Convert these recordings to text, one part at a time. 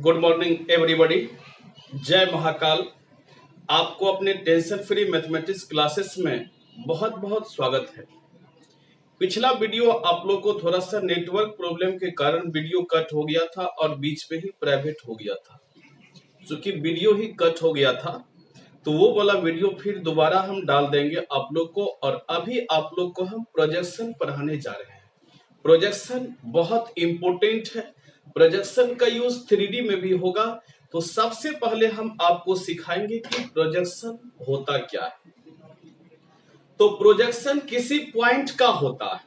Good morning everybody. जय महाकाल। आपको अपने टेंशन फ्री मैथमेटिक्स क्लासेस में बहुत बहुत स्वागत है। पिछला वीडियो आप लोग को थोड़ा सा नेटवर्क प्रॉब्लम के कारण वीडियो कट हो गया था और बीच में ही प्राइवेट हो गया था। चूंकि वीडियो ही कट हो गया था तो वो वाला वीडियो फिर दोबारा हम डाल देंगे आप लोग को। और अभी आप लोग को हम प्रोजेक्शन पढ़ाने जा रहे हैं। प्रोजेक्शन बहुत इंपॉर्टेंट है। प्रोजेक्शन का यूज 3D में भी होगा। तो सबसे पहले हम आपको सिखाएंगे कि प्रोजेक्शन होता क्या है। तो प्रोजेक्शन किसी पॉइंट का होता है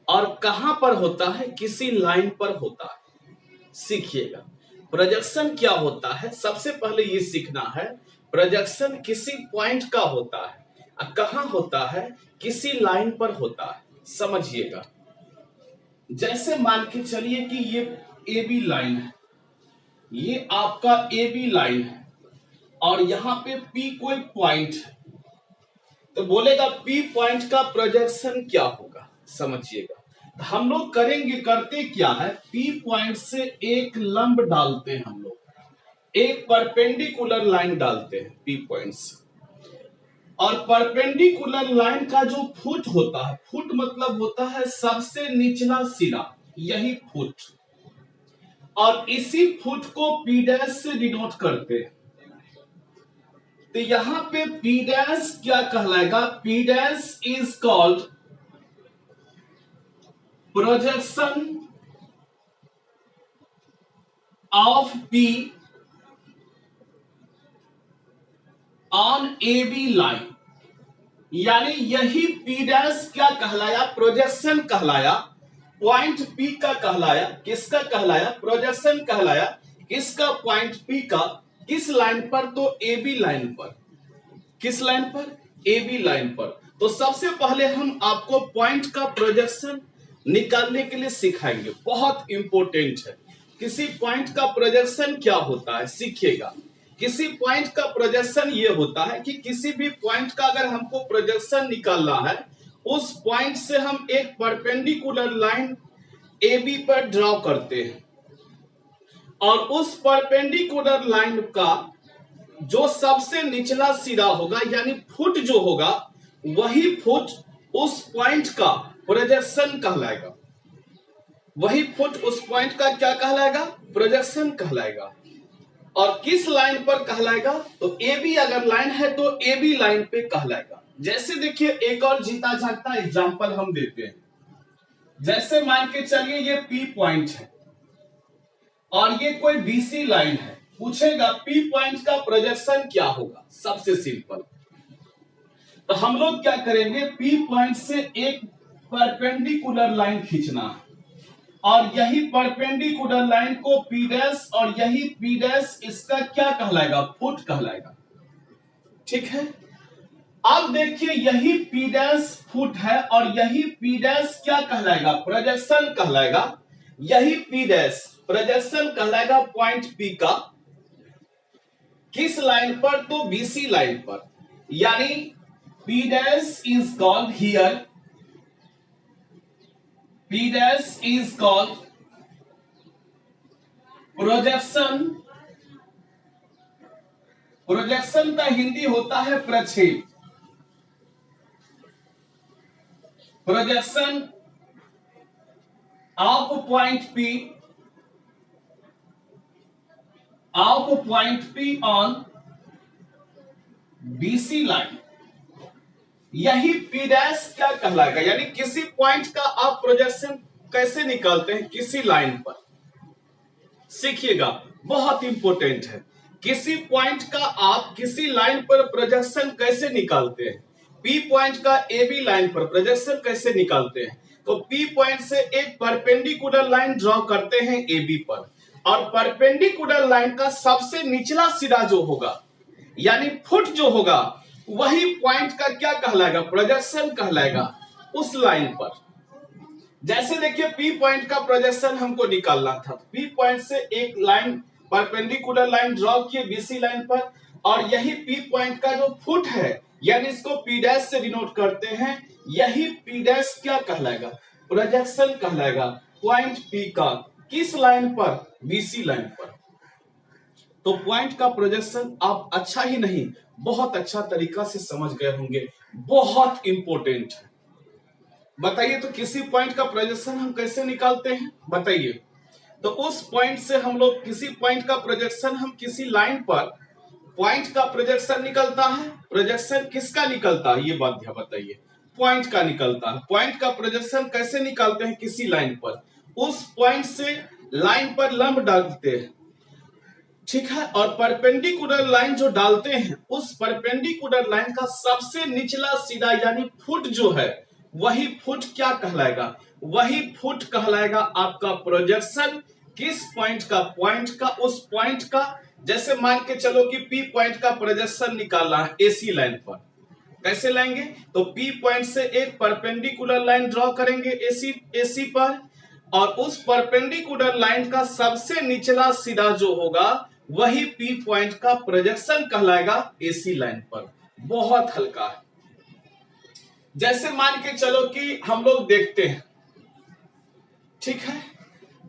और कहां पर होता है, किसी लाइन पर होता है। सीखिएगा प्रोजेक्शन क्या होता है। सबसे पहले ये सीखना है प्रोजेक्शन किसी पॉइंट का होता है, कहां होता है, किसी लाइन पर होता है। समझिएगा, जैसे मान के चलिए कि ये ए बी लाइन है, ये आपका ए बी लाइन है और यहां पे पी कोई पॉइंट है। तो बोलेगा पी पॉइंट का प्रोजेक्शन क्या होगा। समझिएगा, तो हम लोग करते क्या है, पी पॉइंट से एक लंब डालते हैं, हम लोग एक परपेंडिकुलर लाइन डालते हैं पी पॉइंट से। और परपेंडिकुलर लाइन का जो फुट होता है, फुट मतलब होता है सबसे निचला सिरा, यही फुट। और इसी फुट को पी डैश से डिनोट करते हैं। तो यहां पे पी डैश क्या कहलाएगा, P dash is called projection of P on A B line. यानी यही पी डैश क्या कहलाया, प्रोजेक्शन कहलाया। पॉइंट पी का कहलाया, किसका कहलाया, प्रोजेक्शन कहलाया। किसका, पॉइंट पी का। किस लाइन पर, तो ए बी लाइन पर। किस लाइन पर, ए बी लाइन पर। तो सबसे पहले हम आपको पॉइंट का प्रोजेक्शन निकालने के लिए सिखाएंगे। बहुत इंपॉर्टेंट है। किसी पॉइंट का प्रोजेक्शन क्या होता है सीखिएगा। किसी पॉइंट का प्रोजेक्शन ये होता है कि किसी भी पॉइंट का अगर हमको प्रोजेक्शन निकालना है, उस पॉइंट से हम एक परपेंडिकुलर लाइन ए बी पर ड्रॉ करते हैं और उस परपेंडिकुलर लाइन का जो सबसे निचला सिरा होगा यानी फुट जो होगा, वही फुट उस पॉइंट का प्रोजेक्शन कहलाएगा। वही फुट उस पॉइंट का क्या कहलाएगा, प्रोजेक्शन कहलाएगा। और किस लाइन पर कहलाएगा, तो ए बी अगर लाइन है तो ए बी लाइन पे कहलाएगा। जैसे देखिए एक और जीता जागता एग्जांपल हम देते हैं। जैसे मान के चलिए ये पी पॉइंट है और ये कोई बीसी लाइन है। पूछेगा पी पॉइंट का प्रोजेक्शन क्या होगा। सबसे सिंपल, तो हम लोग क्या करेंगे, पी पॉइंट से एक परपेंडिकुलर लाइन खींचना है और यही परपेंडिकुलर लाइन को पी डैश और यही पी डैश इसका क्या कहलाएगा, फुट कहलाएगा। ठीक है, अब देखिए यही पी डैश फुट है और यही पी डैश क्या कहलाएगा, प्रोजेक्शन कहलाएगा। यही पी डैश प्रोजेक्शन कहलाएगा पॉइंट पी का। किस लाइन पर, तो बीसी लाइन पर। यानी P dash is called here, P dash is called projection. Projection का हिंदी होता है प्रक्षेप। Projection of point P on BC line. यही पी डैश क्या कहलाएगा, यानी किसी पॉइंट का आप प्रोजेक्शन कैसे निकालते हैं, किसी लाइन पर। सीखिएगा, बहुत इंपॉर्टेंट है। किसी पॉइंट का आप किसी लाइन पर प्रोजेक्शन कैसे निकालते हैं। पी पॉइंट का ए बी लाइन पर प्रोजेक्शन कैसे निकालते हैं, तो पी पॉइंट से एक परपेंडिकुलर लाइन ड्रॉ करते हैं ए बी पर और परपेंडिकुलर लाइन का सबसे निचला सिरा जो होगा यानी फुट जो होगा, वही पॉइंट का क्या कहलाएगा, प्रोजेक्शन कहलाएगा उस लाइन पर। जैसे देखिए पी पॉइंट का प्रोजेक्शन हमको निकालना था। पी पॉइंट से एक लाइन परपेंडिकुलर लाइन ड्रॉ किए बीसी लाइन पर और यही पी पॉइंट का जो फुट है यानी इसको पी डैश से डिनोट करते हैं। यही पी डैश क्या कहलाएगा, प्रोजेक्शन कहलाएगा पॉइंट पी का। किस लाइन पर, बीसी लाइन पर। तो पॉइंट का प्रोजेक्शन आप अच्छा ही नहीं बहुत अच्छा तरीका से समझ गए होंगे, बहुत इंपॉर्टेंट है। बताइए तो किसी पॉइंट का प्रोजेक्शन हम कैसे निकालते हैं बताइए। तो उस पॉइंट से हम लोग किसी पॉइंट का प्रोजेक्शन हम किसी लाइन पर पॉइंट का प्रोजेक्शन निकलता है। प्रोजेक्शन किसका निकलता है ये बात बताइए। पॉइंट का निकलता है। पॉइंट का प्रोजेक्शन कैसे निकालते हैं किसी लाइन पर, उस पॉइंट से लाइन पर लंब डालते हैं, ठीक है। और परपेंडिकुलर लाइन जो डालते हैं उस परपेंडिकुलर लाइन का सबसे निचला सीधा यानी फुट जो है वही फुट क्या कहलाएगा, वही फुट कहलाएगा आपका प्रोजेक्शन। किस पॉइंट का, पॉइंट का, उस पॉइंट का। जैसे मान के चलो कि पी पॉइंट का प्रोजेक्शन निकालना है एसी लाइन पर, कैसे लाएंगे, तो पी पॉइंट से एक परपेंडिकुलर लाइन ड्रॉ करेंगे एसी पर, और उस परपेंडिकुलर लाइन का सबसे निचला सीधा जो होगा वही पी पॉइंट का प्रोजेक्शन कहलाएगा एसी लाइन पर। बहुत हल्का है। जैसे मान के चलो कि हम लोग देखते हैं, ठीक है,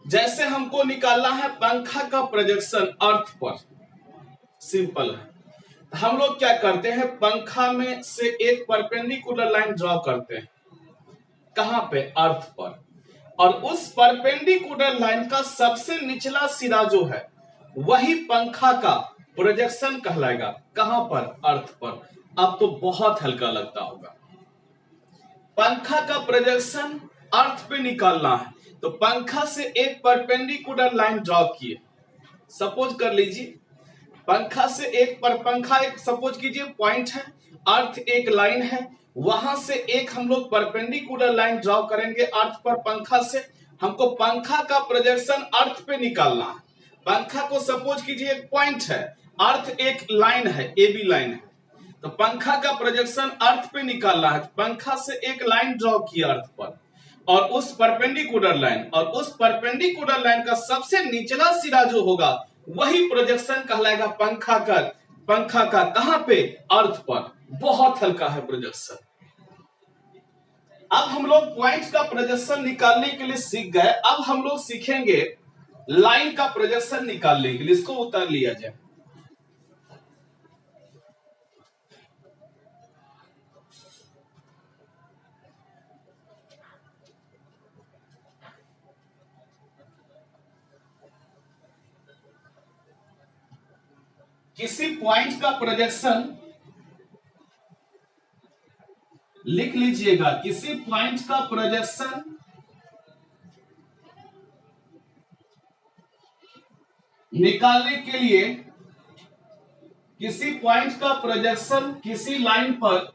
जैसे हमको निकालना है पंखा का प्रोजेक्शन अर्थ पर, सिंपल है। हम लोग क्या करते हैं, पंखा में से एक परपेंडिकुलर लाइन ड्रॉ करते हैं, कहां पे, अर्थ पर, और उस परपेंडिकुलर लाइन का सबसे निचला सिरा जो है वही पंखा का प्रोजेक्शन कहलाएगा, कहां पर, अर्थ पर। अब तो बहुत हल्का लगता होगा। पंखा का प्रोजेक्शन अर्थ पे निकालना है, तो पंखा से एक परपेंडिकुलर लाइन ड्रॉ किए, सपोज कर लीजिए पंखा से एक पर पंखा एक सपोज कीजिए पॉइंट है, अर्थ एक लाइन है, वहां से एक हम लोग परपेंडिकुलर लाइन ड्रॉ करेंगे अर्थ पर। पंखा से हमको पंखा का प्रोजेक्शन अर्थ पे निकालना है। पंखा को सपोज कीजिए एक पॉइंट है, अर्थ एक लाइन है, ए बी लाइन है, तो पंखा का प्रोजेक्शन अर्थ पे निकालना है। पंखा से एक लाइन ड्रॉ किया अर्थ पर, और उस परपेंडिकुलर लाइन, और उस परपेंडिकुलर लाइन का सबसे निचला सिरा जो होगा वही प्रोजेक्शन कहलाएगा पंखा का कहां पे, अर्थ पर। बहुत हल्का है प्रोजेक्शन। अब हम लोग पॉइंट का प्रोजेक्शन निकालने के लिए सीख गए, अब हम लोग सीखेंगे लाइन का प्रोजेक्शन निकालने के लिए। इसको उतार लिया जाए। किसी पॉइंट का प्रोजेक्शन लिख लीजिएगा, किसी पॉइंट का प्रोजेक्शन निकालने के लिए, किसी पॉइंट का प्रोजेक्शन किसी लाइन पर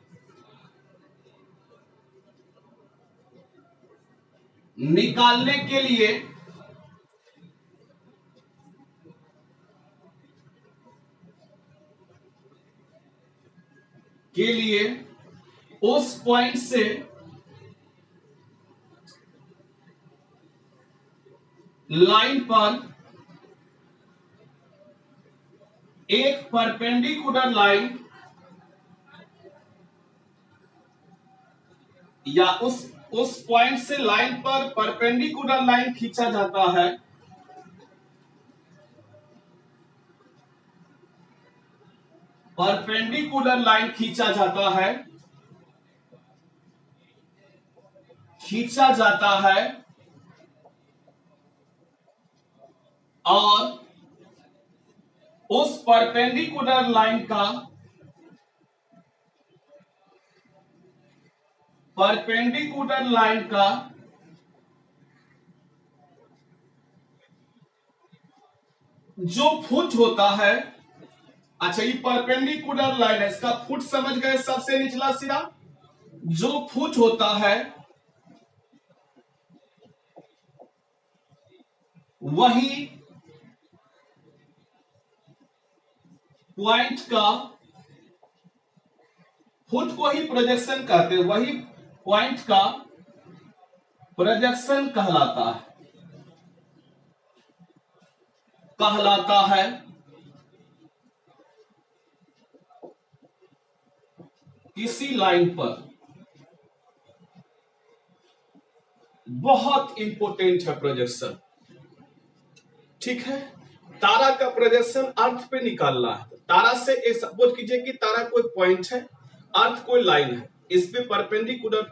निकालने के लिए उस पॉइंट से लाइन पर एक परपेंडिकुलर लाइन या उस पॉइंट से लाइन पर परपेंडिकुलर लाइन खींचा जाता है, परपेंडिकुलर लाइन खींचा जाता है, और उस परपेंडिकुलर लाइन का जो फुट होता है, अच्छा ये परपेंडिकुलर लाइन है, इसका फुट समझ गए, सबसे निचला सिरा जो फुट होता है वही पॉइंट का, फुट को ही प्रोजेक्शन कहते हैं, वही पॉइंट का प्रोजेक्शन कहलाता है किसी लाइन पर। बहुत इंपॉर्टेंट है प्रोजेक्शन, ठीक है। तारा का प्रोजेक्शन अर्थ पे निकालना है। तारा से एक सपोज कीजिए कि तारा कोई पॉइंट है, अर्थ कोई लाइन है, इस पे परपेंडिकुलर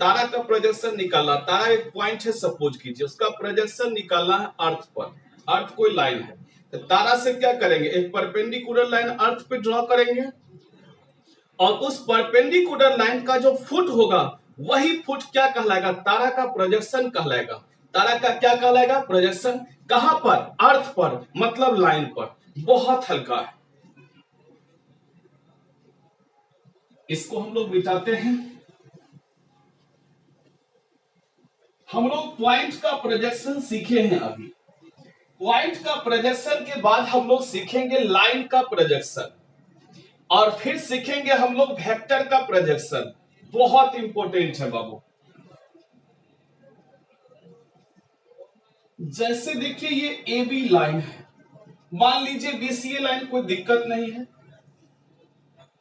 तारा का प्रोजेक्शन निकालना। तारा एक पॉइंट है सपोज कीजिए, उसका प्रोजेक्शन निकालना है अर्थ पर। अर्थ कोई लाइन है तो तारा से क्या करेंगे, एक परपेंडिकुलर लाइन अर्थ पे ड्रॉ करेंगे और उस परपेंडिकुलर लाइन का जो फुट होगा वही फुट क्या कहलाएगा, तारा का प्रोजेक्शन कहलाएगा। तारा का क्या कहलाएगा, प्रोजेक्शन। कहां पर, अर्थ पर, मतलब लाइन पर। बहुत हल्का है, इसको हम लोग मिटाते हैं। हम लोग पॉइंट का प्रोजेक्शन सीखे हैं अभी। पॉइंट का प्रोजेक्शन के बाद हम लोग सीखेंगे लाइन का प्रोजेक्शन और फिर सीखेंगे हम लोग वेक्टर का प्रोजेक्शन। बहुत इंपॉर्टेंट है बाबू। जैसे देखिए ये ए बी लाइन है, मान लीजिए बीसीए लाइन, कोई दिक्कत नहीं है,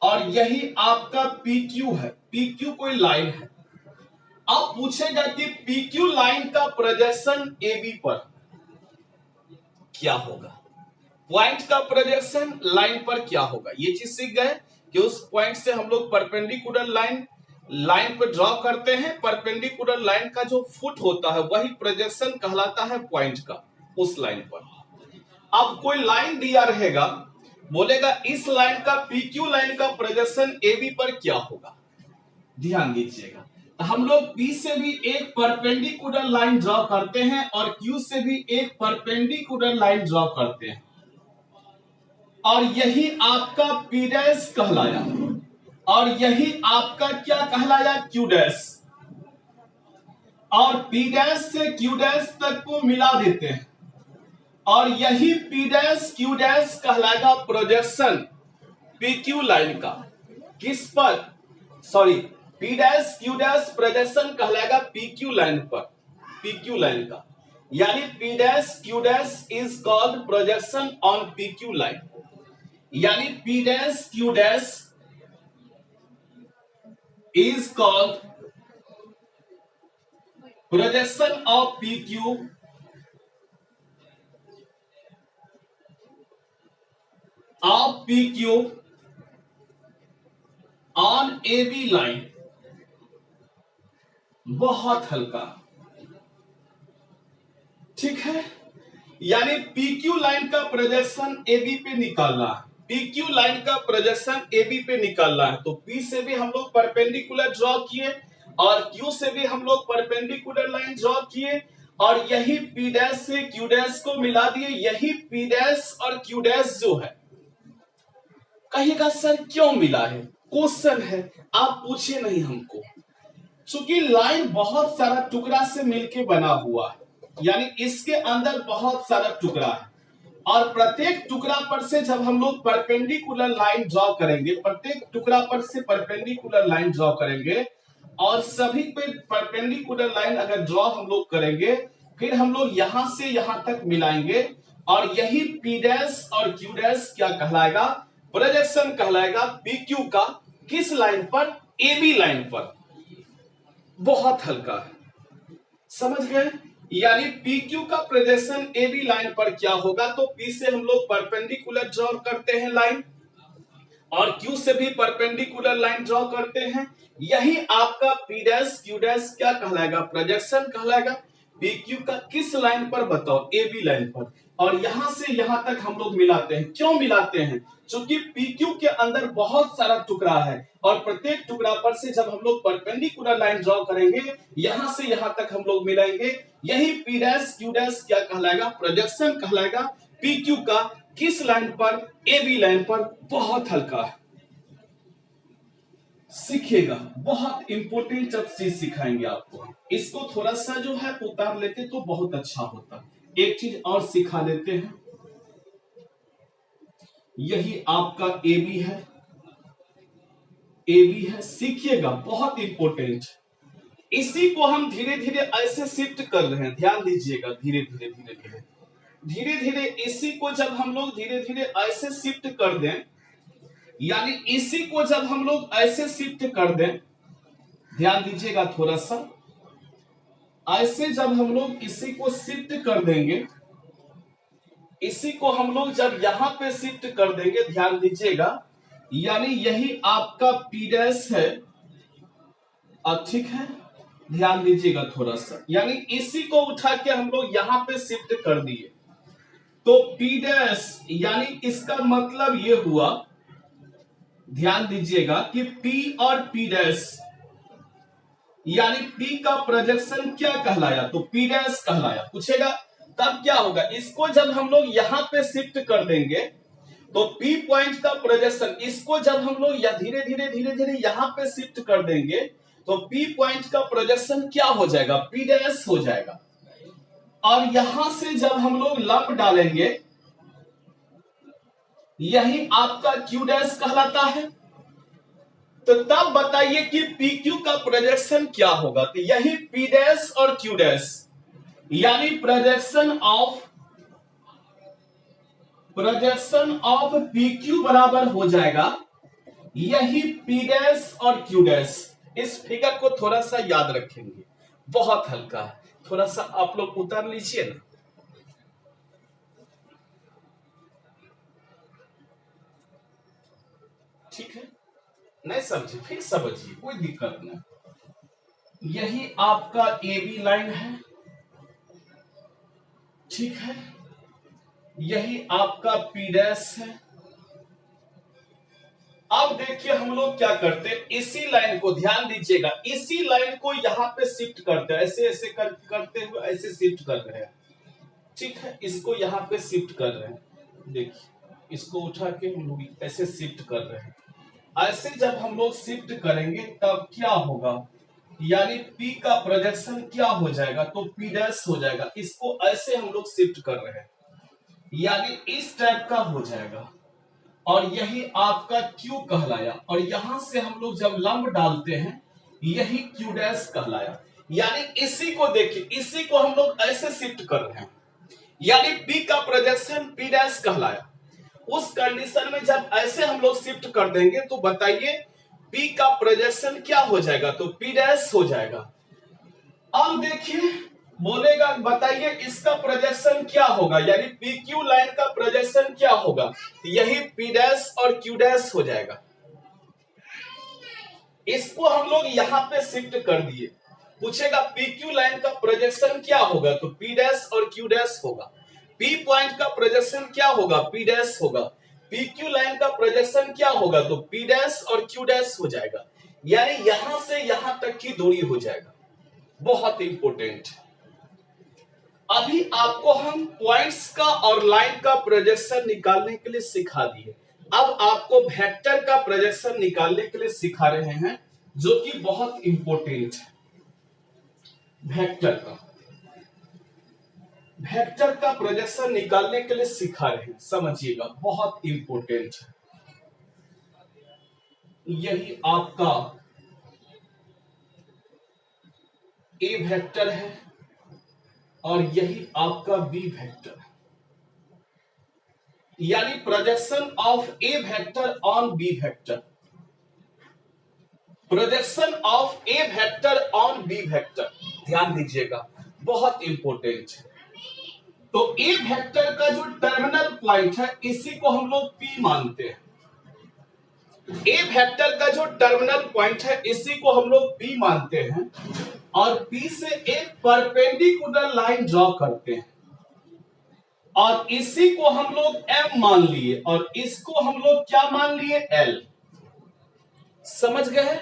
और यही आपका पी क्यू है। पी क्यू कोई लाइन है। अब पूछेगा कि पी क्यू लाइन का प्रोजेक्शन ए बी पर क्या होगा, पॉइंट का प्रोजेक्शन लाइन पर क्या होगा। ये चीज सीख गए कि उस पॉइंट से हम लोग परपेंडिकुलर लाइन पर ड्रॉ करते हैं। परपेंडिकुलर लाइन का जो फुट होता है वही प्रोजेक्शन कहलाता है पॉइंट का, उस लाइन पर। अब कोई लाइन दिया रहेगा, बोलेगा इस लाइन का पीक्यू लाइन का प्रोजेक्शन ए बी पर क्या होगा। ध्यान दीजिएगा, हम लोग P से भी एक परपेंडिकुलर लाइन ड्रॉ करते हैं और Q से भी एक परपेंडिकुलर लाइन ड्रॉ करते हैं, और यही आपका P डैश कहलाया और यही आपका क्या कहलाया, Q डैश। और P डैश से Q डैश तक को मिला देते हैं और यही P डैश Q डैश कहलाएगा प्रोजेक्शन PQ लाइन का। किस पर, sorry, P dash Q dash projection कहलाएगा PQ लाइन पर, PQ लाइन का। यानी P dash Q dash is called projection on PQ line. यानी P dash Q dash is called projection of PQ of PQ on AB line. बहुत हल्का, ठीक है। यानी PQ लाइन का प्रोजेक्शन AB पे निकालना है, PQ लाइन का प्रोजेक्शन AB पे निकालना है। तो P से भी हम लोग परपेंडिकुलर ड्रॉ किए और Q से भी हम लोग परपेंडिकुलर लाइन ड्रॉ किए और यही P डैश से Q डैश को मिला दिए। यही P डैश और Q डैश जो है, कहिएगा सर क्यों मिला है, क्वेश्चन है, आप पूछिए नहीं हमको। चूंकि लाइन बहुत सारा टुकड़ा से मिलके बना हुआ है, यानी इसके अंदर बहुत सारा टुकड़ा है और प्रत्येक टुकड़ा पर से जब हम लोग परपेंडिकुलर लाइन ड्रॉ करेंगे, प्रत्येक टुकड़ा पर से परपेंडिकुलर लाइन ड्रॉ करेंगे और सभी पे परपेंडिकुलर लाइन अगर ड्रॉ हम लोग करेंगे, फिर हम लोग यहां से यहां तक मिलाएंगे और यही P डैश और Q डैश क्या कहलाएगा, प्रोजेक्शन कहलाएगा PQ का। किस लाइन पर, AB लाइन पर। बहुत हल्का है, समझ गए। यानी PQ का प्रोजेक्शन AB लाइन पर क्या होगा, तो P से हम लोग परपेंडिकुलर ड्रॉ करते हैं लाइन और Q से भी परपेंडिकुलर लाइन ड्रॉ करते हैं। यही आपका P डैश Q डैश क्या कहलाएगा, प्रोजेक्शन कहलाएगा PQ का। किस लाइन पर बताओ, AB लाइन पर। और यहां से यहां तक हम लोग मिलाते हैं। क्यों मिलाते हैं, क्योंकि PQ के अंदर बहुत सारा टुकड़ा है और प्रत्येक टुकड़ा पर से जब हम लोग परपेंडिकुलर लाइन ड्रॉ करेंगे, यहां से यहां तक हम लोग मिलाएंगे। यही P डैश Q डैश क्या कहलाएगा, प्रोजेक्शन कहलाएगा PQ का। किस लाइन पर, AB लाइन पर। बहुत हल्का है, सीखिएगा, बहुत इंपॉर्टेंट जब चीज सिखाएंगे आपको। इसको थोड़ा सा जो है उतार लेते तो बहुत अच्छा होता। एक चीज और सिखा देते हैं, यही आपका AB है, AB है, सीखिएगा, बहुत इंपॉर्टेंट। इसी को हम धीरे धीरे ऐसे शिफ्ट कर रहे हैं, ध्यान दीजिएगा। धीरे धीरे धीरे धीरे धीरे धीरे इसी को जब हम लोग धीरे धीरे ऐसे शिफ्ट कर दें, यानी इसी को जब हम लोग ऐसे शिफ्ट कर दें, ध्यान दीजिएगा थोड़ा सा, ऐसे जब हम लोग इसी को शिफ्ट कर देंगे इसी को हम लोग जब यहां पे शिफ्ट कर देंगे, ध्यान दीजिएगा, यानी यही आपका P डैश है, अब ठीक है, ध्यान दीजिएगा थोड़ा सा, यानी इसी को उठा के हम लोग यहां पे शिफ्ट कर दिए, तो P डैश यानी इसका मतलब ये हुआ, ध्यान दीजिएगा कि P और P डैश यानी P का प्रोजेक्शन क्या कहलाया, तो P डैश कहलाया। पूछेगा तब क्या होगा, इसको जब हम लोग यहां पे शिफ्ट कर देंगे तो P पॉइंट का प्रोजेक्शन, इसको जब हम लोग धीरे धीरे यहां पे शिफ्ट कर देंगे तो P पॉइंट का प्रोजेक्शन क्या हो जाएगा, P डैश हो जाएगा। और यहां से जब हम लोग लंब डालेंगे, यही आपका Q डैश कहलाता है। तो तब बताइए कि PQ का प्रोजेक्शन क्या होगा, तो यही P डैश और Q डैश यानी प्रोजेक्शन ऑफ PQ बराबर हो जाएगा यही P डैश और Q डैश। इस फिगर को थोड़ा सा याद रखेंगे, बहुत हल्का है, थोड़ा सा आप लोग उतार लीजिए ना। ठीक है, नहीं समझे फिर समझिए, कोई दिक्कत नहीं। यही आपका AB लाइन है, ठीक है, यही आपका P डैश है। अब देखिए हम लोग क्या करते हैं, इसी लाइन को ध्यान दीजिएगा, इसी लाइन को यहां पे शिफ्ट करते हैं, ऐसे ऐसे करते हुए ऐसे शिफ्ट कर रहे हैं, ठीक है, इसको यहां पे शिफ्ट कर रहे हैं, देखिए इसको उठा के हम लोग ऐसे शिफ्ट कर रहे हैं। ऐसे जब हम लोग शिफ्ट करेंगे तब क्या होगा, यानी P का प्रोजेक्शन क्या हो जाएगा, तो P डैश हो जाएगा। इसको ऐसे हम लोग शिफ्ट कर रहे हैं, यानी इस टाइप का हो जाएगा, और यही आपका Q कहलाया। और यहां से हम लोग जब लंब डालते हैं यही Q डैश कहलाया। यानी इसी को देखिए, इसी को हम लोग ऐसे शिफ्ट कर रहे हैं, यानी P का प्रोजेक्शन P डैश कहलाया। उस कंडीशन में जब ऐसे हम लोग शिफ्ट कर देंगे तो बताइए P का प्रोजेक्शन क्या हो जाएगा, तो P डैश हो जाएगा। अब देखिए बोलेगा बताइए इसका प्रोजेक्शन क्या होगा, यानी PQ लाइन का प्रोजेक्शन क्या होगा, यही P डैश और Q डैश हो जाएगा। इसको हम लोग यहां पे शिफ्ट कर दिए, पूछेगा PQ लाइन का प्रोजेक्शन क्या होगा, तो P डैश और Q डैश होगा। P पॉइंट का प्रोजेक्शन क्या होगा, P डैश होगा। PQ लाइन का प्रोजेक्शन क्या होगा, तो P डैश और Q डैश हो जाएगा, यानी यहां से यहां तक की दूरी हो जाएगा। बहुत इंपॉर्टेंट। अभी आपको हम पॉइंट्स का और लाइन का प्रोजेक्शन निकालने के लिए सिखा दिए, अब आपको वेक्टर का प्रोजेक्शन निकालने के लिए सिखा रहे हैं, जो कि बहुत इंपॉर्टेंट है। वेक्टर का प्रोजेक्शन निकालने के लिए सिखा रहे हैं, समझिएगा बहुत इंपॉर्टेंट है। यही आपका ए वेक्टर है और यही आपका बी वेक्टर, यानी projection of A vector on B vector, projection of A vector on B vector, ध्यान दीजिएगा बहुत इंपॉर्टेंट है। तो ए वेक्टर का जो टर्मिनल पॉइंट है इसी को हम लोग P मानते हैं। ए वेक्टर का जो टर्मिनल पॉइंट है इसी को हम लोग P मानते हैं, और P से एक परपेंडिकुलर लाइन ड्रॉ करते हैं, और इसी को हम लोग M मान लिए, और इसको हम लोग क्या मान लिए, L। समझ गए?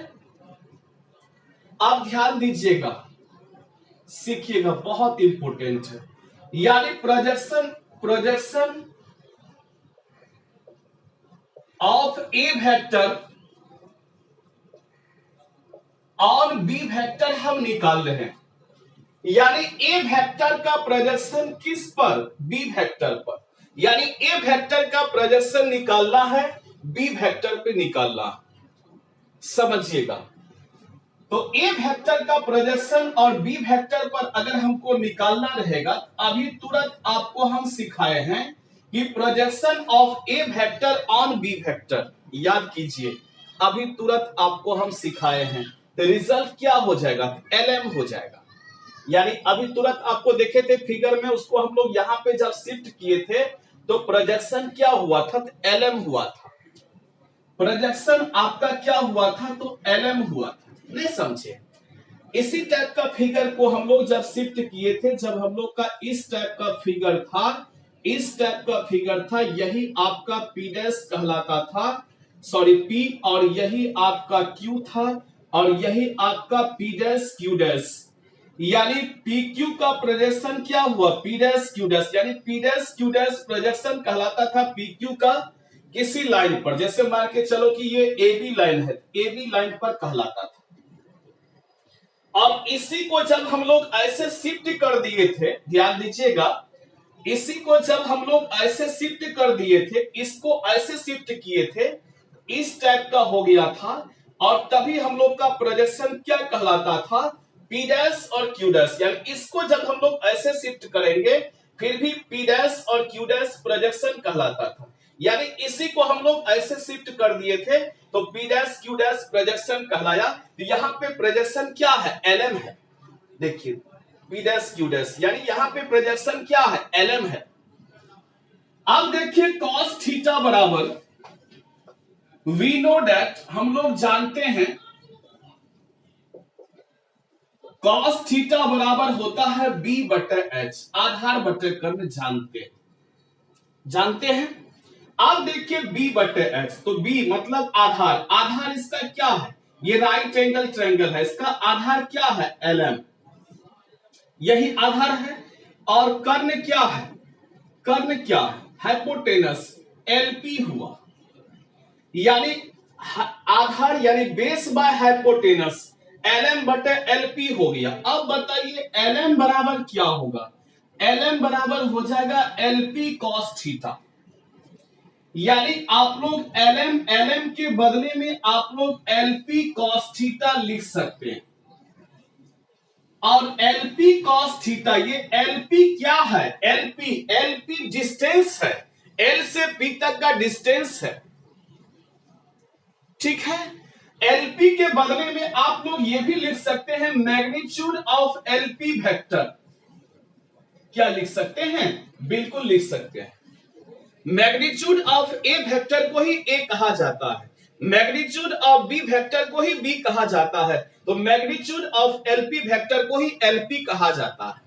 आप ध्यान दीजिएगा, सीखिएगा, बहुत इंपॉर्टेंट है। यानी projection of A vector on B vector हम निकाल रहे हैं, यानी ए वेक्टर का प्रोजेक्शन किस पर, बी वेक्टर पर, यानी ए वेक्टर का प्रोजेक्शन निकालना है, बी वेक्टर पे निकालना है, समझिएगा। तो ए वेक्टर का प्रोजेक्शन और बी वेक्टर पर अगर हमको निकालना रहेगा, अभी तुरंत आपको हम सिखाए हैं कि projection of A vector on B vector, याद कीजिए अभी तुरंत आपको हम सिखाए हैं, तो रिजल्ट क्या हो जाएगा, LM हो जाएगा। यानी अभी तुरंत आपको देखे थे फिगर में, उसको हम लोग यहां पे जब शिफ्ट किए थे तो प्रोजेक्शन क्या हुआ था? तो एलएम हुआ था। प्रोजेक्शन आपका क्या हुआ था? तो एलएम हुआ था। नहीं समझे? इसी टाइप का फिगर को हम लोग जब शिफ्ट किए थे, जब हम लोग का इस टाइप का फिगर था, इस टाइप का फिगर था, यही आपका पी डैश कहलाता था, सॉरी पी, और यही आपका क्यू था, और यही आपका पी डैश क्यू डैश, यानी पी क्यू का प्रोजेक्शन क्या हुआ? पी डैश क्यू डैश, यानी P dash Q dash projection कहलाता था पी क्यू का किसी लाइन पर, जैसे मान के चलो कि ये ए बी लाइन है, ए बी लाइन पर कहलाता था। अब इसी को जब हम लोग ऐसे शिफ्ट कर दिए थे, ध्यान दीजिएगा, इसी को जब हम लोग ऐसे शिफ्ट कर दिए थे, इसको ऐसे शिफ्ट किए थे, इस टाइप का हो गया था, और तभी हम लोग का प्रोजेक्शन क्या कहलाता था? पी डैश और क्यू डैश। यानी इसको जब हम लोग ऐसे शिफ्ट करेंगे, फिर भी पी डैश और क्यू डैश प्रोजेक्शन कहलाता था। यानी इसी को हम लोग ऐसे शिफ्ट कर दिए थे, तो P dash Q dash projection कहलाया। तो यहाँ पे प्रोजेक्शन क्या है? एलएम है। देखिए पी डैश क्यू डैश, यानी यहाँ पे प्रोजेक्शन क्या है? एलएम है। अब देखिए कॉस थीटा बराबर, वी नो दैट, हम लोग जानते हैं, कॉस थीटा बराबर होता है बी बटे एच, आधार बटे कर्ण जानते हैं। अब देखिए बी बटे एच, तो बी मतलब आधार, आधार इसका क्या है? ये राइट एंगल ट्रायंगल है, इसका आधार क्या है? एलएम, यही आधार है। और कर्ण क्या है? कर्ण क्या है? हाइपोटेनस, एलपी हुआ, यानी आधार यानी बेस बाय हाइपोटेनस, एलएम बटे एलपी हो गया। अब बताइए एलएम बराबर क्या होगा? एलएम बराबर हो जाएगा एलपी कॉस थीटा, यानी आप लोग एलएम, एलएम के बदले में आप लोग एलपी कॉस थीटा लिख सकते हैं। और एलपी कॉस थीटा, ये एलपी क्या है? एलपी, एलपी डिस्टेंस है, एल से पी तक का डिस्टेंस है, ठीक है। एलपी के बदले में आप लोग ये भी लिख सकते हैं मैग्नीट्यूड ऑफ एलपी वेक्टर। क्या लिख सकते हैं? बिल्कुल लिख सकते हैं। मैग्नीट्यूड ऑफ ए वेक्टर को ही ए कहा जाता है, मैग्नीट्यूड ऑफ बी वेक्टर को ही बी कहा जाता है, तो मैग्नीट्यूड ऑफ एलपी वेक्टर को ही एलपी कहा जाता है।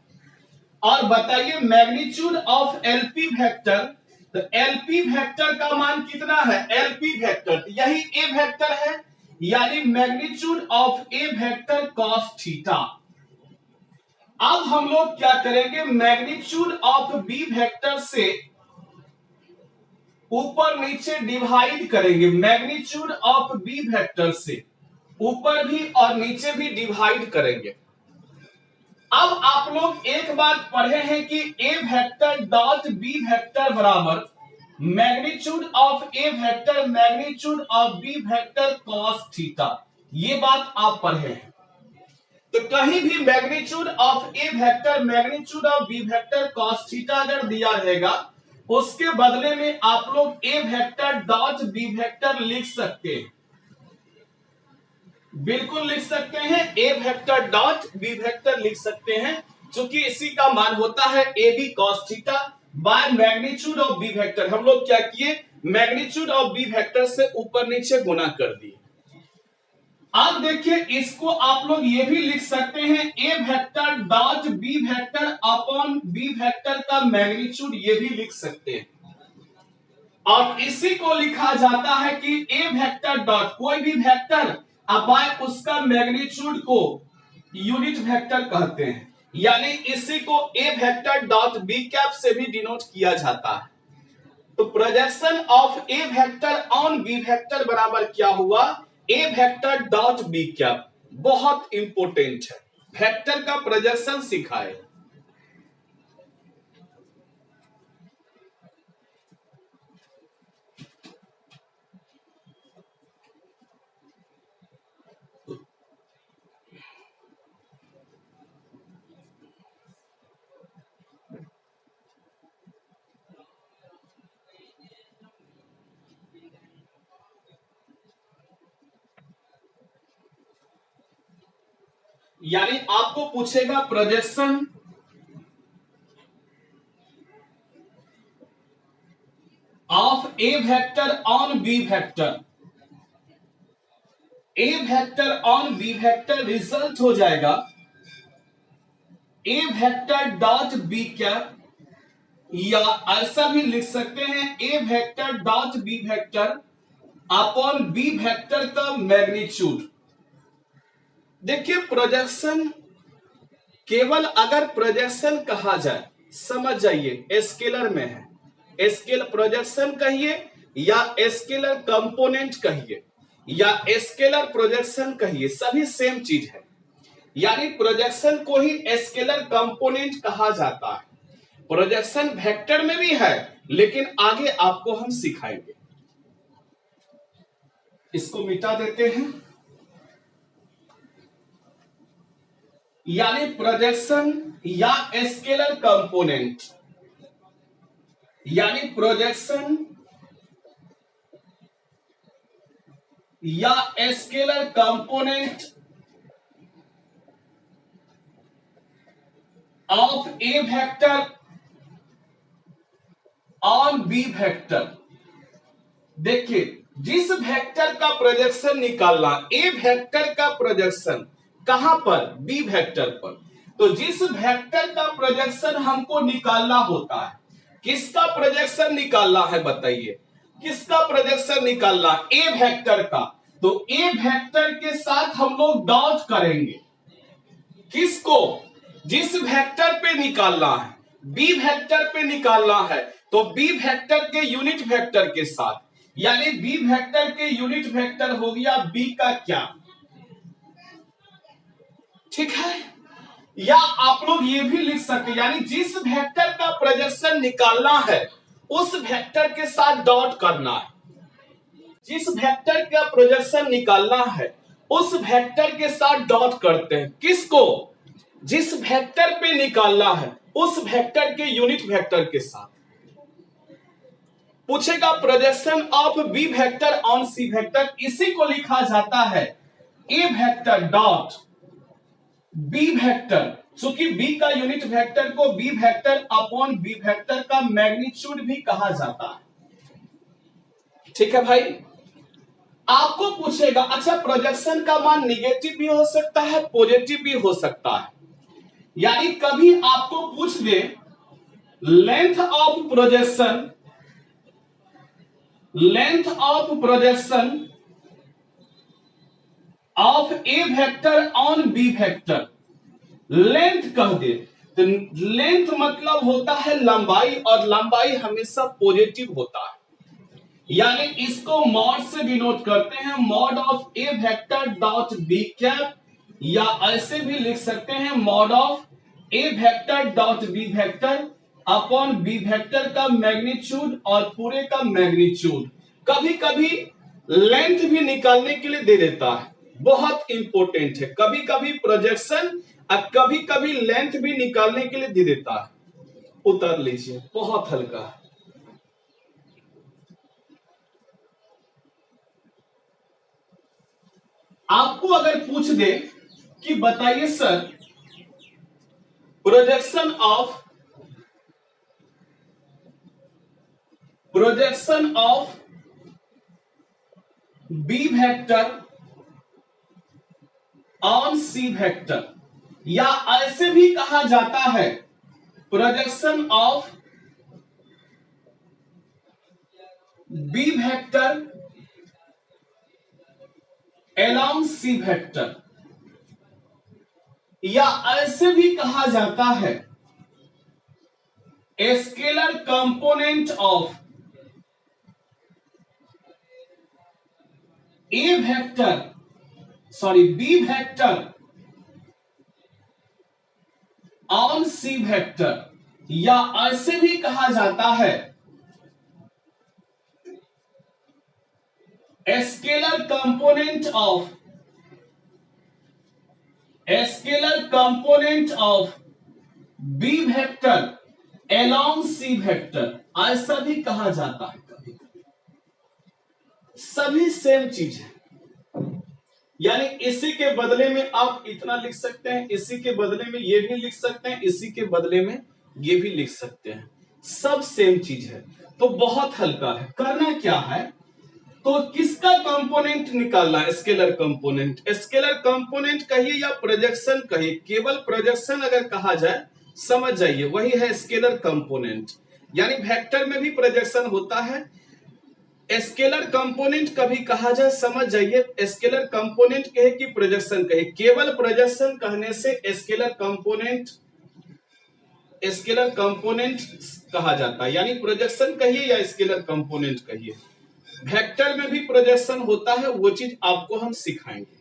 और बताइए मैग्नीट्यूड ऑफ एलपी वेक्टर, तो एलपी वेक्टर का मान कितना है? एलपी वेक्टर यही ए वेक्टर है, यानी magnitude of A vector cos theta. अब हम लोग क्या करेंगे? मैग्नीट्यूड ऑफ बी वेक्टर से ऊपर नीचे डिवाइड करेंगे, मैग्नीट्यूड ऑफ बी वेक्टर से ऊपर भी और नीचे भी डिवाइड करेंगे। अब आप लोग एक बात पढ़े हैं कि A vector dot B vector बराबर magnitude of A vector magnitude of B vector cos theta, ये बात आप पढ़े हैं। तो कहीं भी magnitude of A vector magnitude of B vector cos theta अगर दिया रहेगा, उसके बदले में आप लोग A vector dot B vector लिख सकते हैं, बिल्कुल लिख सकते हैं, A vector dot B vector लिख सकते हैं, क्योंकि इसी का मान होता है A B cos theta by magnitude of B vector. हम लोग क्या किए? मैग्नीट्यूड ऑफ बी वेक्टर से ऊपर नीचे गुना कर दिए। अब देखिए इसको आप लोग ये भी लिख सकते हैं A vector dot B vector upon B vector का मैग्नीट्यूड, ये भी लिख सकते हैं। और इसी को लिखा जाता है कि ए वेक्टर डॉट कोई भी वेक्टर बाय उसका मैग्नीट्यूड को यूनिट वेक्टर कहते हैं, यानी इसी को A vector dot B cap से भी डिनोट किया जाता है। तो projection of A vector on B vector बराबर क्या हुआ? A vector dot B cap. बहुत इंपॉर्टेंट है, वेक्टर का प्रोजेक्शन सिखाए। यानी आपको पूछेगा projection A vector on B vector, A vector on B vector result हो जाएगा A vector dot B cap, या ऐसा भी लिख सकते हैं A vector dot B vector upon B vector का मैग्नीट्यूड। देखिए प्रोजेक्शन, केवल अगर प्रोजेक्शन कहा जाए, समझ जाइए स्केलर में है, स्केल प्रोजेक्शन कहिए या स्केलर कंपोनेंट कहिए या स्केलर प्रोजेक्शन कहिए, सभी सेम चीज है। यानी प्रोजेक्शन को ही स्केलर कंपोनेंट कहा जाता है। प्रोजेक्शन वेक्टर में भी है, लेकिन आगे आपको हम सिखाएंगे। इसको मिटा देते हैं। यानी प्रोजेक्शन या स्केलर कंपोनेंट, यानी प्रोजेक्शन या scalar component of A vector on B vector. देखिए जिस वेक्टर का प्रोजेक्शन निकालना, ए वेक्टर का प्रोजेक्शन कहां पर, बी वेक्टर पर, तो जिस वेक्टर का प्रोजेक्शन हमको निकालना होता है, किसका प्रोजेक्शन निकालना है बताइए, किसका प्रोजेक्शन निकालना, ए वेक्टर का। तो ए वेक्टर के साथ हम लोग डॉट करेंगे, किसको, जिस वेक्टर पे निकालना है, बी वेक्टर पे निकालना है, तो बी वेक्टर के यूनिट वेक्टर के साथ, यानी बी वेक्टर के यूनिट वेक्टर हो गया बी का क्या, ठीक है। या आप लोग ये भी लिख सकते हैं, यानी जिस वेक्टर का प्रोजेक्शन निकालना है उस वेक्टर के साथ डॉट करना है, जिस वेक्टर का प्रोजेक्शन निकालना है उस वेक्टर के साथ डॉट करते हैं, किसको, जिस वेक्टर पे निकालना है उस वेक्टर के यूनिट वेक्टर के साथ। पूछेगा projection of B vector on C vector, इसी को लिखा जाता है A vector dot B vector, चूंकि बी का यूनिट वेक्टर को B vector upon B vector का मैग्नीट्यूड भी कहा जाता है, ठीक है भाई। आपको पूछेगा अच्छा प्रोजेक्शन का मान निगेटिव भी हो सकता है, पॉजिटिव भी हो सकता है। यानी कभी आपको पूछ दे length of projection, length of projection of A vector on B vector, length कह दे तो लेंथ मतलब होता है लंबाई, और लंबाई हमेशा पॉजिटिव होता है। यानी इसको मॉड से डिनोट करते हैं, mod of A vector dot B cap, या ऐसे भी लिख सकते हैं mod of A vector dot B vector upon B vector का मैग्नीट्यूड और पूरे का मैग्नीट्यूड। कभी कभी लेंथ भी निकालने के लिए दे देता है, बहुत इंपॉर्टेंट है। कभी कभी प्रोजेक्शन और कभी कभी लेंथ भी निकालने के लिए दे देता है। उतर लीजिए, बहुत हल्का है। आपको अगर पूछ दे कि बताइए sir projection of B vector on C vector, या ऐसे भी कहा जाता है प्रोजेक्शन of B vector along C vector, या ऐसे भी कहा जाता है scalar component of A vector, sorry B vector on C vector, या ऐसे भी कहा जाता है scalar component of B vector along C vector, ऐसा भी कहा जाता है कभी कभी। सभी सेम चीज है। यानी इसी के बदले में आप इतना लिख सकते हैं, इसी के बदले में ये भी लिख सकते हैं, इसी के बदले में ये भी लिख सकते हैं। सब सेम चीज है, तो बहुत हल्का है। करना क्या है, तो किसका कंपोनेंट निकालना है, स्केलर कंपोनेंट। स्केलर कंपोनेंट कहिए या प्रोजेक्शन कहिए, केवल प्रोजेक्शन अगर कहा जाए समझ जाइए वही है स्केलर कंपोनेंट। यानी वेक्टर में भी प्रोजेक्शन होता है, स्केलर कंपोनेंट कभी कहा जाए समझ जाइए, स्केलर कंपोनेंट कहे कि प्रोजेक्शन कहे, केवल प्रोजेक्शन कहने से स्केलर कंपोनेंट कहा जाता है। यानी प्रोजेक्शन कहिए या स्केलर कंपोनेंट कहिए, वेक्टर में भी प्रोजेक्शन होता है, वो चीज आपको हम सिखाएंगे,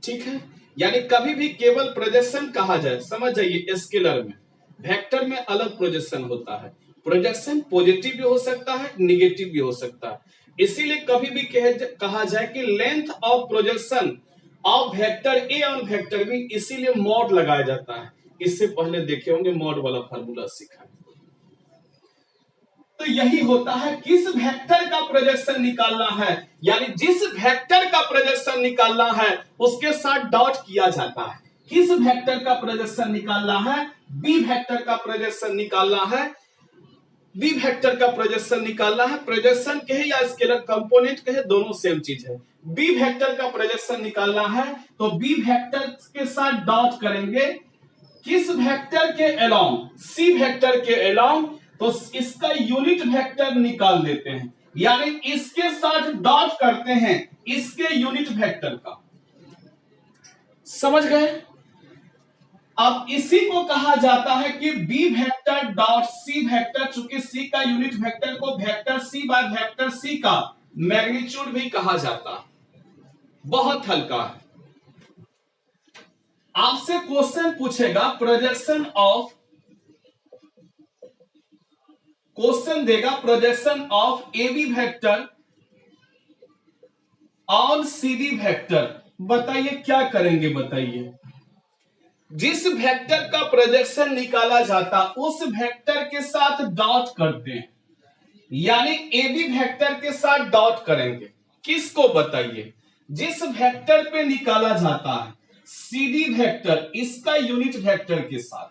ठीक है। यानी कभी भी केवल प्रोजेक्शन कहा जाए समझ जाइए, स्केलर में, वेक्टर में अलग प्रोजेक्शन होता है। प्रोजेक्शन पॉजिटिव भी हो सकता है, निगेटिव भी हो सकता है। इसीलिए कभी भी कहा जाए कि length of projection of vector A on vector B, इसीलिए मॉड लगाया जाता है। इससे पहले देखे होंगे मॉड वाला फार्मूला सीखा। तो यही होता है, किस वेक्टर का प्रोजेक्शन निकालना है, यानी जिस वेक्टर का प्रोजेक्शन निकालना है उसके साथ डॉट किया जाता है। किस वेक्टर का प्रोजेक्शन निकालना है, बी वेक्टर का प्रोजेक्शन निकालना है, बी वेक्टर का प्रोजेक्शन निकालना है। प्रोजेक्शन कहे या स्केलर कंपोनेंट कहे, दोनों सेम चीज है। बी वेक्टर का प्रोजेक्शन निकालना है तो बी वेक्टर के साथ डॉट करेंगे, किस वेक्टर के अलोंग, सी वेक्टर के अलोंग, तो इसका यूनिट वेक्टर निकाल देते हैं। यानी इसके साथ डॉट करते हैं इसके यूनिट वेक्टर का, समझ गए। अब इसी को कहा जाता है कि B vector dot C vector, चूंकि सी का यूनिट वेक्टर को vector C by vector C का मैग्नीट्यूड भी कहा जाता है। बहुत हल्का है। आपसे क्वेश्चन पूछेगा प्रोजेक्शन ऑफ, क्वेश्चन देगा projection of A B vector on C D vector, बताइए क्या करेंगे, बताइए। जिस वेक्टर का प्रोजेक्शन निकाला जाता उस वेक्टर के साथ डॉट करते हैं, यानी ए बी वेक्टर के साथ डॉट करेंगे, किसको बताइए, जिस वेक्टर पे निकाला जाता है सी डी वेक्टर, इसका यूनिट वेक्टर के साथ।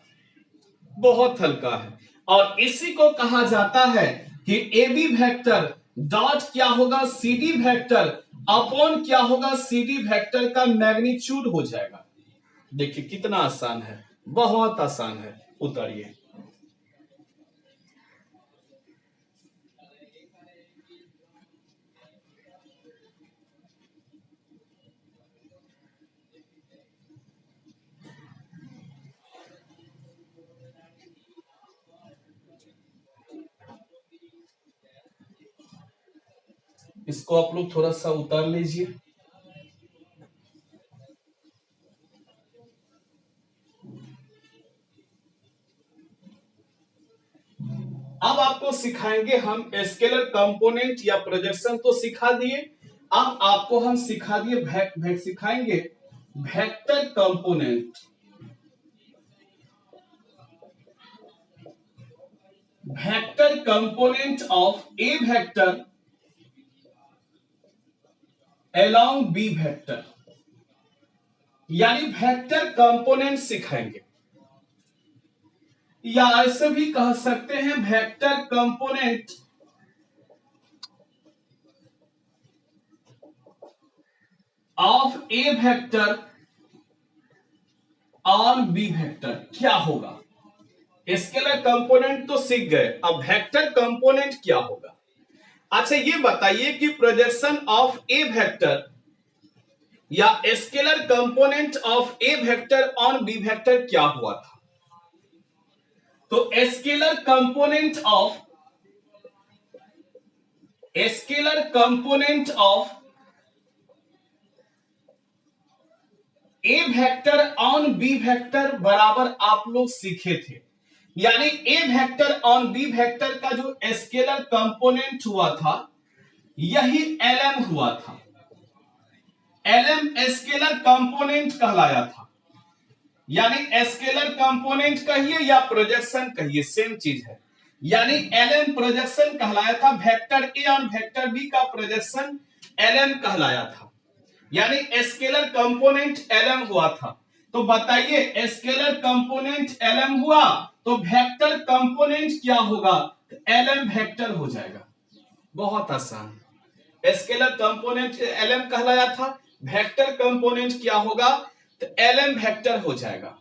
बहुत हल्का है। और इसी को कहा जाता है कि ए बी वेक्टर डॉट क्या होगा, सी डी वेक्टर अपॉन क्या होगा, सी डी वेक्टर का मैग्नीट्यूड हो जाएगा। देखिए कितना आसान है, बहुत आसान है। उतारिए, इसको आप लोग थोड़ा सा उतार लीजिए। अब आपको सिखाएंगे हम स्केलर कंपोनेंट या प्रोजेक्शन तो सिखा दिए, अब आपको हम सिखा दिए सिखाएंगे vector component. Vector component of A vector along B vector, यानी वेक्टर कंपोनेंट सिखाएंगे, या ऐसे भी कह सकते हैं vector component of A vector on B vector. क्या होगा, स्केलर कंपोनेंट तो सीख गए, अब वेक्टर कंपोनेंट क्या होगा। अच्छा ये बताइए कि प्रोजेक्शन ऑफ ए वेक्टर या scalar component of A vector on B vector क्या हुआ था। तो scalar component of A vector on B vector बराबर आप लोग सीखे थे, यानी A vector on B vector का जो स्केलर कंपोनेंट हुआ था यही एलएम हुआ था। एलएम स्केलर कंपोनेंट कहलाया था, यानी स्केलर कंपोनेंट कहिए या प्रोजेक्शन कहिए सेम चीज है। यानी एलएम प्रोजेक्शन कहलाया था, vector A on vector B का प्रोजेक्शन एलएम कहलाया था, यानी स्केलर कंपोनेंट एलएम हुआ था। तो बताइए स्केलर कंपोनेंट lm हुआ तो वेक्टर कंपोनेंट क्या होगा, lm वेक्टर हो जाएगा। बहुत आसान, स्केलर कंपोनेंट lm कहलाया था, वेक्टर कंपोनेंट क्या होगा, तो lm वेक्टर हो जाएगा।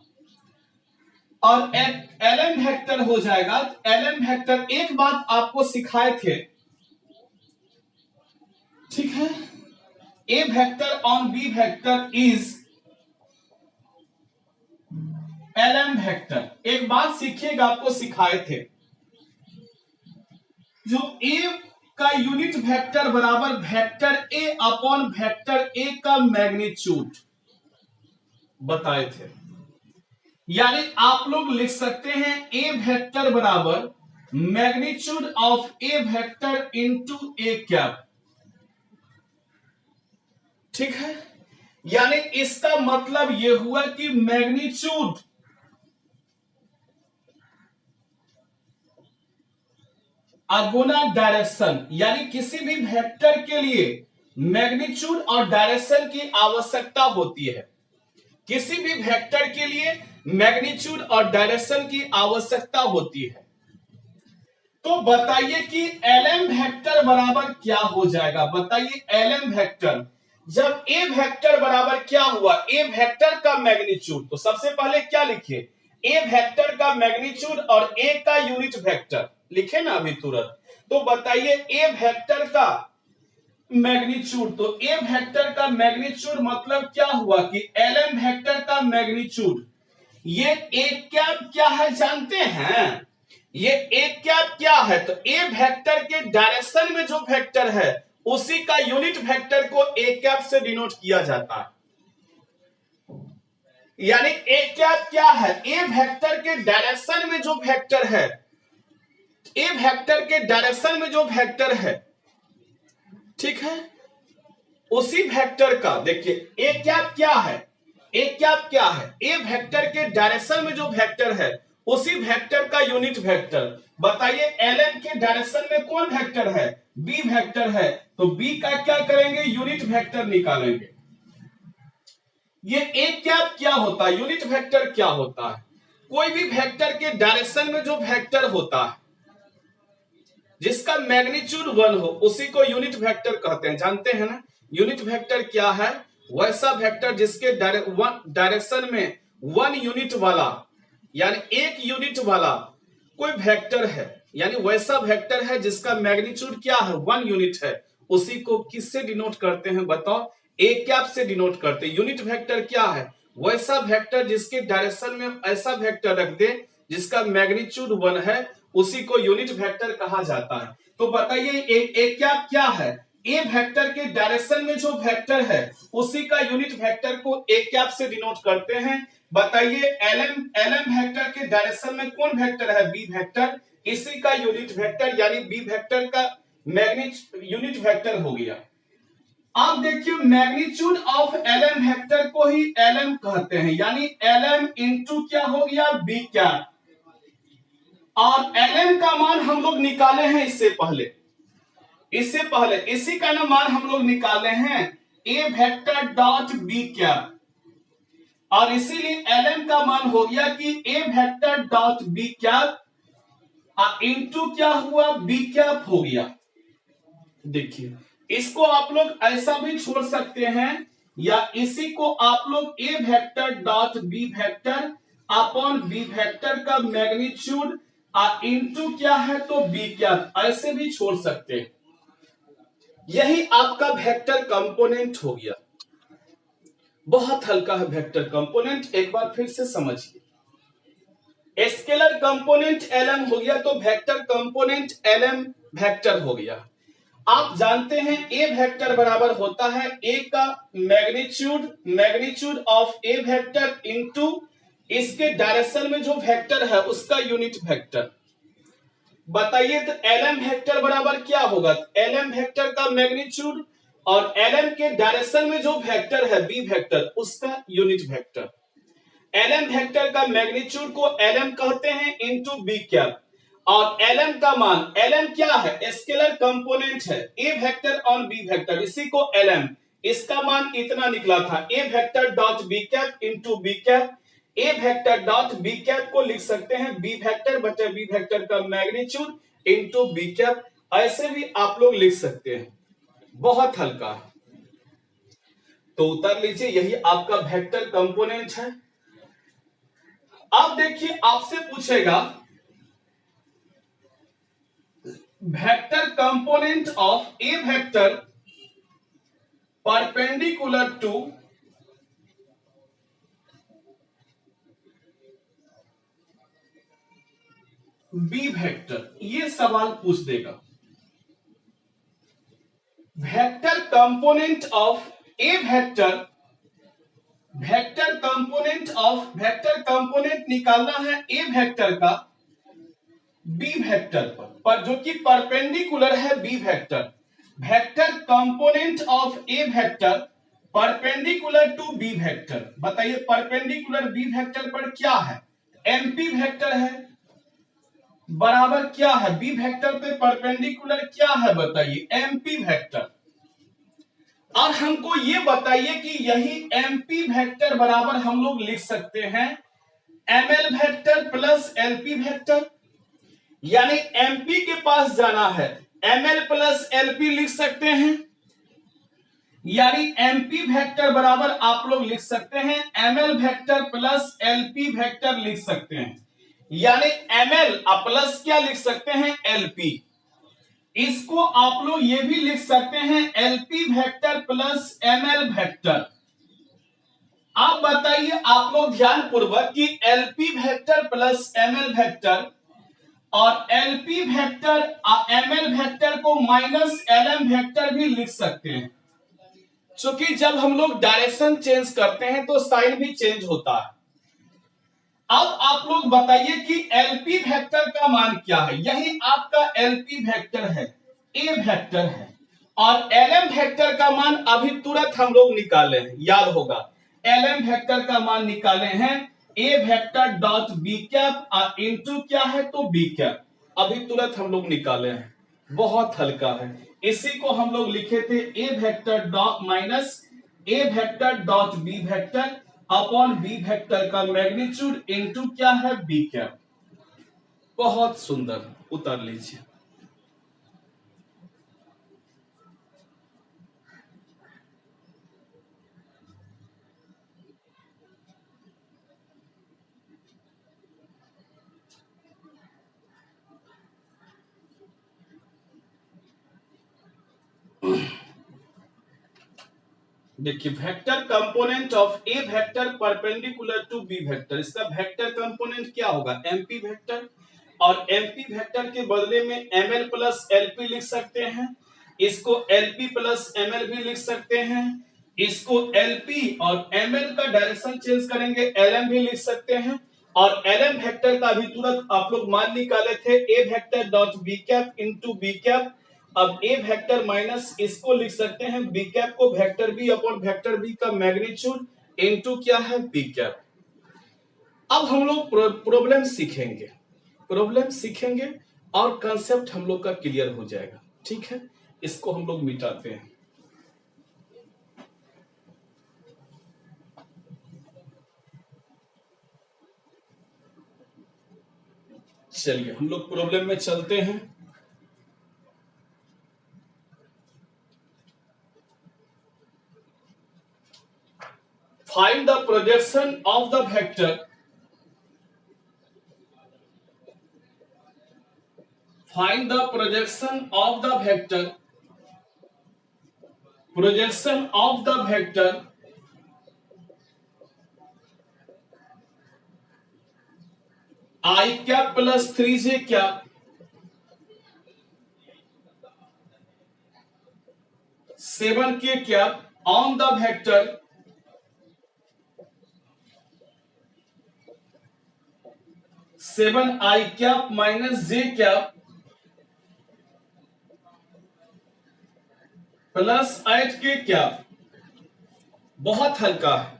और lm वेक्टर हो जाएगा, lm वेक्टर एक बात आपको सिखाए थे, ठीक है, a vector on b vector is lm vector. एक बात सीखिएगा, आपको सिखाए थे, जो a का यूनिट वेक्टर बराबर vector a upon vector a का मैग्नीट्यूड बताए थे। यानी आप लोग लिख सकते हैं a वेक्टर बराबर magnitude of a vector into a cap, ठीक है। यानी इसका मतलब यह हुआ कि मैग्नीट्यूड अगुना डायरेक्शन, यानी किसी भी वेक्टर के लिए मैग्नीट्यूड और डायरेक्शन की आवश्यकता होती है। किसी भी वेक्टर के लिए मैग्नीट्यूड और डायरेक्शन की आवश्यकता होती है। तो बताइए कि lm वेक्टर बराबर क्या हो जाएगा, बताइए lm वेक्टर जब a वेक्टर बराबर क्या हुआ, a वेक्टर का मैग्नीट्यूड, तो सबसे पहले क्या लिखे, a वेक्टर का मैग्नीट्यूड और a का यूनिट वेक्टर लिखे ना अभी तुरंत। तो बताइए a वेक्टर का मैग्नीट्यूड, तो a वेक्टर का मैग्नीट्यूड मतलब क्या हुआ कि lm वेक्टर का मैग्नीट्यूड, ये एक कैप क्या है जानते हैं, ये एक कैप क्या है, तो a वेक्टर के डायरेक्शन में जो वेक्टर है उसी का यूनिट वेक्टर को a कैप से डिनोट किया जाता है। यानी a कैप क्या है, a वेक्टर के डायरेक्शन में जो वेक्टर है, a वेक्टर के डायरेक्शन में जो वेक्टर है, ठीक है, उसी वेक्टर का देखिए a कैप क्या है, a कैप क्या है, a वेक्टर के डायरेक्शन में जो वेक्टर है उसी वेक्टर का यूनिट वेक्टर। बताइए lm के डायरेक्शन में कौन वेक्टर है, b वेक्टर है, तो b का क्या करेंगे, यूनिट वेक्टर निकालेंगे। ये a कैप क्या होता है, यूनिट वेक्टर क्या होता है, कोई भी वेक्टर के डायरेक्शन में जो वेक्टर होता है जिसका मैग्नीट्यूड 1 हो उसी को यूनिट वेक्टर कहते हैं, जानते हैं ना। यूनिट वेक्टर क्या है, वैसा वेक्टर जिसके डायरेक्शन में 1 यूनिट वाला, यानी 1 यूनिट वाला कोई वेक्टर है, यानी वैसा वेक्टर है जिसका मैग्नीट्यूड क्या है, 1 यूनिट है, उसी को किससे डिनोट करते हैं बताओ, a कैप से डिनोट करते हैं। यूनिट वेक्टर क्या है, वैसा वेक्टर जिसके डायरेक्शन में ऐसा वेक्टर रख दे जिसका मैग्नीट्यूड 1 है, उसी को यूनिट वेक्टर कहा जाता है। तो बताइए a कैप क्या है, a वेक्टर के डायरेक्शन में जो वेक्टर है उसी का यूनिट वेक्टर को a कैप से डिनोट करते हैं। बताइए lm वेक्टर के डायरेक्शन में कौन वेक्टर है, b वेक्टर, इसी का यूनिट वेक्टर यानी b वेक्टर का यूनिट वेक्टर हो गया। अब देखिए मैग्नीट्यूड ऑफ lm वेक्टर को ही lm कहते हैं, यानी lm इंटू क्या हो गया, b कैप। और lm का मान हम लोग निकाले हैं इससे पहले इसी का ना मान हम लोग निकाले हैं a vector dot b cap, और इसीलिए lm का मान हो गया कि a vector dot b cap into क्या हुआ, b कैप हो गया। देखिए इसको आप लोग ऐसा भी छोड़ सकते हैं, या इसी को आप लोग a vector dot b vector upon b vector का मैग्नीट्यूड इंटू क्या है तो b कैप, ऐसे भी छोड़ सकते हैं। यही आपका वेक्टर कंपोनेंट हो गया। बहुत हल्का है वेक्टर कंपोनेंट, एक बार फिर से समझिए। स्केलर कंपोनेंट lm हो गया तो वेक्टर कंपोनेंट lm वेक्टर हो गया। आप जानते हैं a वेक्टर बराबर होता है a का magnitude of a vector into इसके डायरेक्शन में जो वेक्टर है उसका यूनिट वेक्टर। बताइए तो lm वेक्टर बराबर क्या होगा, lm वेक्टर का मैग्नीट्यूड और lm के डायरेक्शन में जो वेक्टर है b वेक्टर उसका यूनिट वेक्टर। lm वेक्टर का मैग्नीट्यूड को lm कहते हैं इनटू b कैप, और lm का मान, lm क्या है, स्केलर कंपोनेंट है, a vector on b vector, इसी को lm इसका मान इतना निकला था, A vector dot B cap into B cap. A vector dot B cap को लिख सकते हैं बी वेक्टर बटे बी वेक्टर का मैग्नीट्यूड इंटू बी कैप, ऐसे भी आप लोग लिख सकते हैं, बहुत हल्का है। तो उतर लीजिए, यही आपका वेक्टर कंपोनेंट है। अब देखिए आपसे पूछेगा vector component of A vector perpendicular to B vector, ये सवाल पूछ देगा। Vector component of A vector, vector component निकालना है ए वेक्टर का बी वेक्टर पर जो कि परपेंडिकुलर है B vector. Vector component of A vector perpendicular to B vector, बताइए परपेंडिकुलर बी वेक्टर पर क्या है, एमपी वेक्टर है, बराबर क्या है बी वेक्टर पे परपेंडिकुलर क्या है, बताइए एमपी वेक्टर। और हमको ये बताइए कि यही एमपी वेक्टर बराबर हम लोग लिख सकते हैं ML vector plus LP vector, यानी एमपी के पास जाना है एमएल प्लस एलपी लिख सकते हैं, यानी एमपी वेक्टर बराबर आप लोग लिख सकते हैं ML vector plus LP vector लिख सकते हैं, यानी एमएल प्लस क्या लिख सकते हैं एलपी। इसको आप लोग ये भी लिख सकते हैं LP vector plus ML vector. अब बताइए आप लोग ध्यान पूर्वक कि LP vector plus ML vector और एलपी वेक्टर एमएल वेक्टर को माइनस एलएम वेक्टर भी लिख सकते हैं, क्योंकि जब हम लोग डायरेक्शन चेंज करते हैं तो साइन भी चेंज होता है। अब आप लोग बताइए कि एलपी वेक्टर का मान क्या है, यही आपका एलपी वेक्टर है, ए वेक्टर है, और एलएम वेक्टर का मान अभी तुरंत हम लोग निकाले हैं, याद होगा एलएम वेक्टर का मान निकाले हैं A vector dot B cap into क्या है तो बी कैप, अभी तुरंत हम लोग निकाले हैं, बहुत हल्का है। इसी को हम लोग लिखे थे A vector dot minus A vector dot B vector upon B vector का मैग्नीट्यूड इनटू क्या है बी कैप। बहुत सुंदर, उतार लीजिए। देखिए vector component of A vector perpendicular to B vector, इसका वेक्टर कंपोनेंट क्या होगा एमपी वेक्टर, और एमपी वेक्टर के बदले में एमएल प्लस एलपी लिख सकते हैं, इसको एलपी प्लस एमएल भी लिख सकते हैं, इसको एलपी और एमएल का डायरेक्शन चेंज करेंगे एलएम भी लिख सकते हैं, और एलएम वेक्टर का भी तुरंत आप लोग मान निकाले थे A vector dot B cap into B cap. अब ए वेक्टर माइनस इसको लिख सकते हैं बी कैप को vector B upon vector B का मैग्नीट्यूड इनटू क्या है बी कैप। अब हम लोग प्रॉब्लम सीखेंगे, प्रॉब्लम सीखेंगे और कंसेप्ट हम लोग का क्लियर हो जाएगा, ठीक है। इसको हम लोग मिटाते हैं। चलिए हम लोग प्रॉब्लम में चलते हैं। Find the projection of the vector. Find the projection of the vector. Projection of the vector I cap plus 3j cap 7k cap on the vector seven I cap minus J cap plus 8k cap. बहुत हल्का है।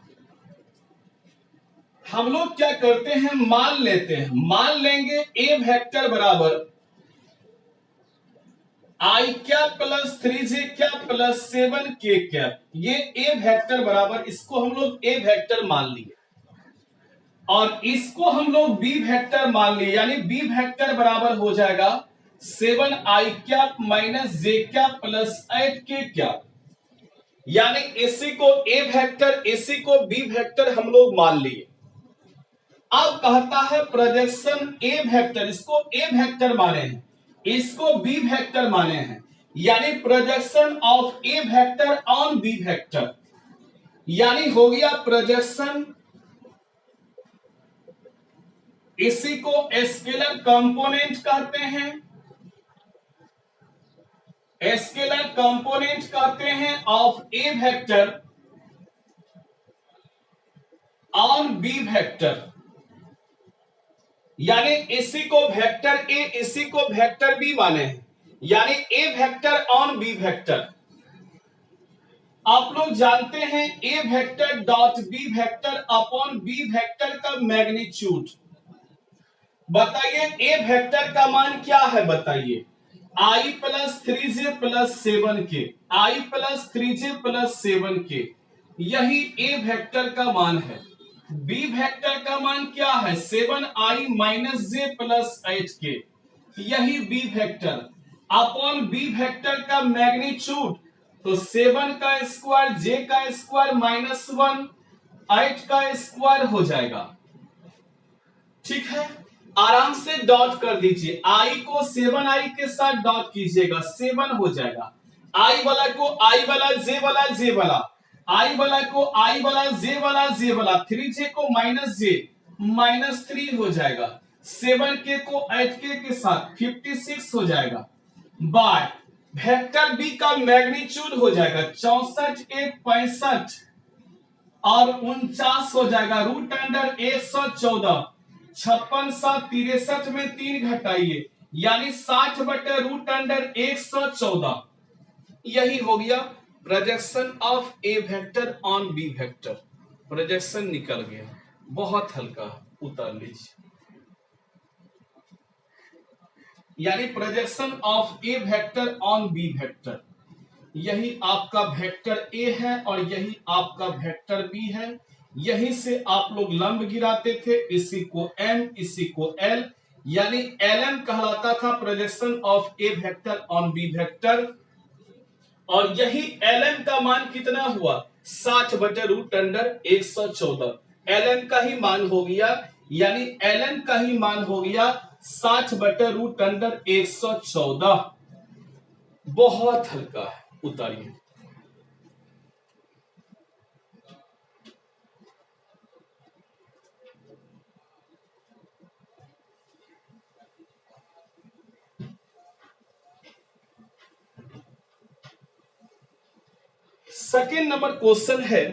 हम लोग क्या करते हैं मान लेते हैं, मान लेंगे ए वेक्टर बराबर i cap plus 3j cap plus 7k cap, ये ए वेक्टर बराबर, इसको हम लोग ए वेक्टर मान लिए और इसको हम लोग बी वेक्टर मान लिए, यानी बी वेक्टर बराबर हो जाएगा 7i कैप माइनस जे कैप प्लस 8k कैप, यानी इसी को ए वेक्टर इसी को बी वेक्टर हम लोग मान लिए। अब कहता है प्रोजेक्शन ए वेक्टर, इसको ए वेक्टर माने हैं, इसको बी वेक्टर माने हैं, यानी projection of A vector on B vector, यानी हो गया प्रोजेक्शन, इसी को स्केलर कंपोनेंट कहते हैं, स्केलर कंपोनेंट कहते हैं of A vector on B vector, यानी इसी को वेक्टर ए इसी को वेक्टर बी माने हैं, यानी A vector on B vector. आप लोग जानते हैं A vector dot B vector upon B vector का मैग्नीट्यूड, बताइए ए वेक्टर का मान क्या है, बताइए i plus 3j plus 7k, i plus 3j plus 7k, यही ए वेक्टर का मान है। बी वेक्टर का मान क्या है, 7i minus J plus 8k, यही B vector upon B vector का मैग्नीट्यूड, तो 7 का स्क्वायर जे का स्क्वायर माइनस 1 8 का स्क्वायर हो जाएगा। ठीक है, आराम से डॉट कर दीजिए, आई को 7i के साथ डॉट कीजिएगा, 7 हो जाएगा, आई वाला को आई वाला, जे वाला जे वाला, आई वाला को आई वाला, जे वाला जे वाला, 3j को माइनस जे माइनस 3 हो जाएगा, 7k को 8k के साथ 56 हो जाएगा, बाय वेक्टर बी का मैग्नीट्यूड हो जाएगा 64 1 65 और 49 हो जाएगा, रूट अंडर 114, 56 7 63 में 3 घटाइए, यानी 60 बटे रूट अंडर 114, यही हो गया projection of A vector on B vector. Projection निकल गया, बहुत हल्का, उतार लीजिए, यानी projection of A vector on B vector, यही आपका वेक्टर ए है और यही आपका वेक्टर बी है, यहीं से आप लोग लंब गिराते थे, इसी को एम इसी को एल, यानी एल कहलाता था projection of A vector on B vector, और यही एल का मान कितना हुआ 60 बटे रूट अंडर 114, एल का ही मान हो गया, यानी एल का ही मान हो गया 60 बटे रूट अंडर 114, बहुत हल्का है, उतारिए। सेकेंड नंबर क्वेश्चन है,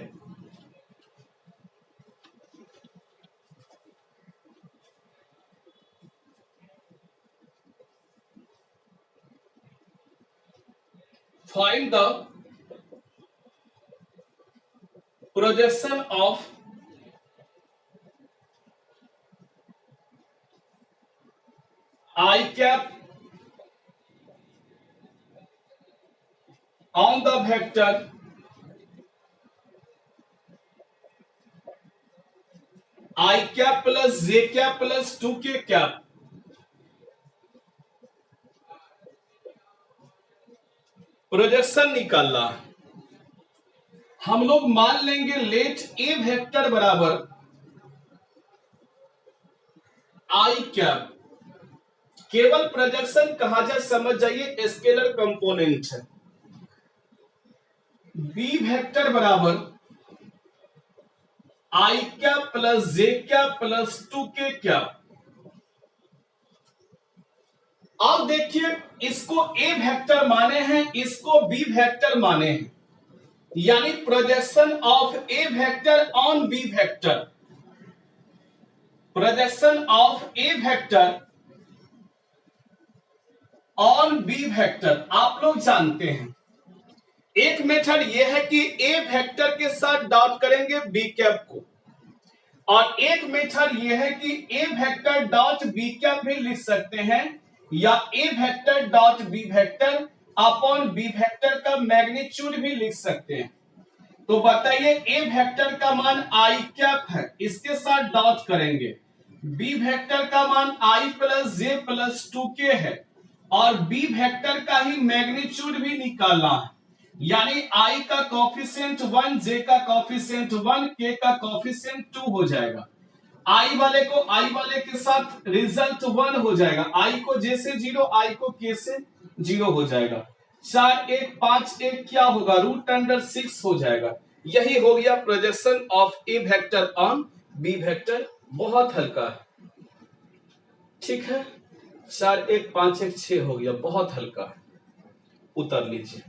find the projection of I cap on the vector I cap plus J cap plus 2k cap, projection निकालना है। हम लोग मान लेंगे लेट ए वेक्टर बराबर आई कैप, केवल प्रोजेक्शन कहा जाए समझ जाइए, स्केलर कंपोनेंट है, बी वेक्टर बराबर i cap plus J cap plus 2k cap. अब देखिए, इसको ए वेक्टर माने हैं, इसको बी वेक्टर माने हैं, यानी projection of A vector on B vector, projection of A vector on B vector. आप लोग जानते हैं एक मेथड यह है कि ए वेक्टर के साथ डॉट करेंगे बी कैप को, और एक मेथड यह है कि A vector dot B cap भी लिख सकते हैं, या A vector dot B vector upon B vector का मैग्नीट्यूड भी लिख सकते हैं। तो बताइए ए वेक्टर का मान आई कैप है, इसके साथ डॉट करेंगे। बी वेक्टर का मान आई प्लस जे प्लस 2k है और बी वेक्टर का ही मैग्नीट्यूड भी निकालना है, यानी आई का कोफिशिएंट 1, जे का कोफिशिएंट 1, के का कोफिशिएंट 2 हो जाएगा। आई वाले को आई वाले के साथ रिजल्ट 1 हो जाएगा, आई को जे से 0, आई को के से 0 हो जाएगा। 4 1 5 1 क्या होगा, √6 हो जाएगा। यही हो गया projection of A vector on B vector. बहुत हल्का है, ठीक है। 4 1 5 1 6 हो गया, बहुत हल्का है। उतर लीजिए।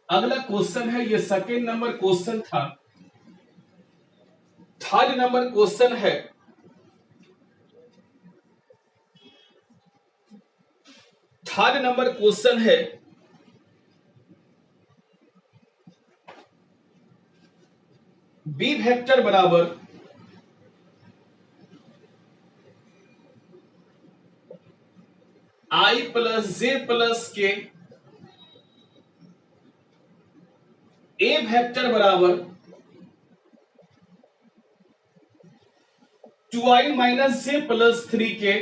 अगला क्वेश्चन है, ये सेकेंड नंबर क्वेश्चन था। थर्ड नंबर क्वेश्चन है, थर्ड नंबर क्वेश्चन है बी वेक्टर बराबर आई प्लस जे प्लस के, ए वेक्टर बराबर 2i minus J plus 3k।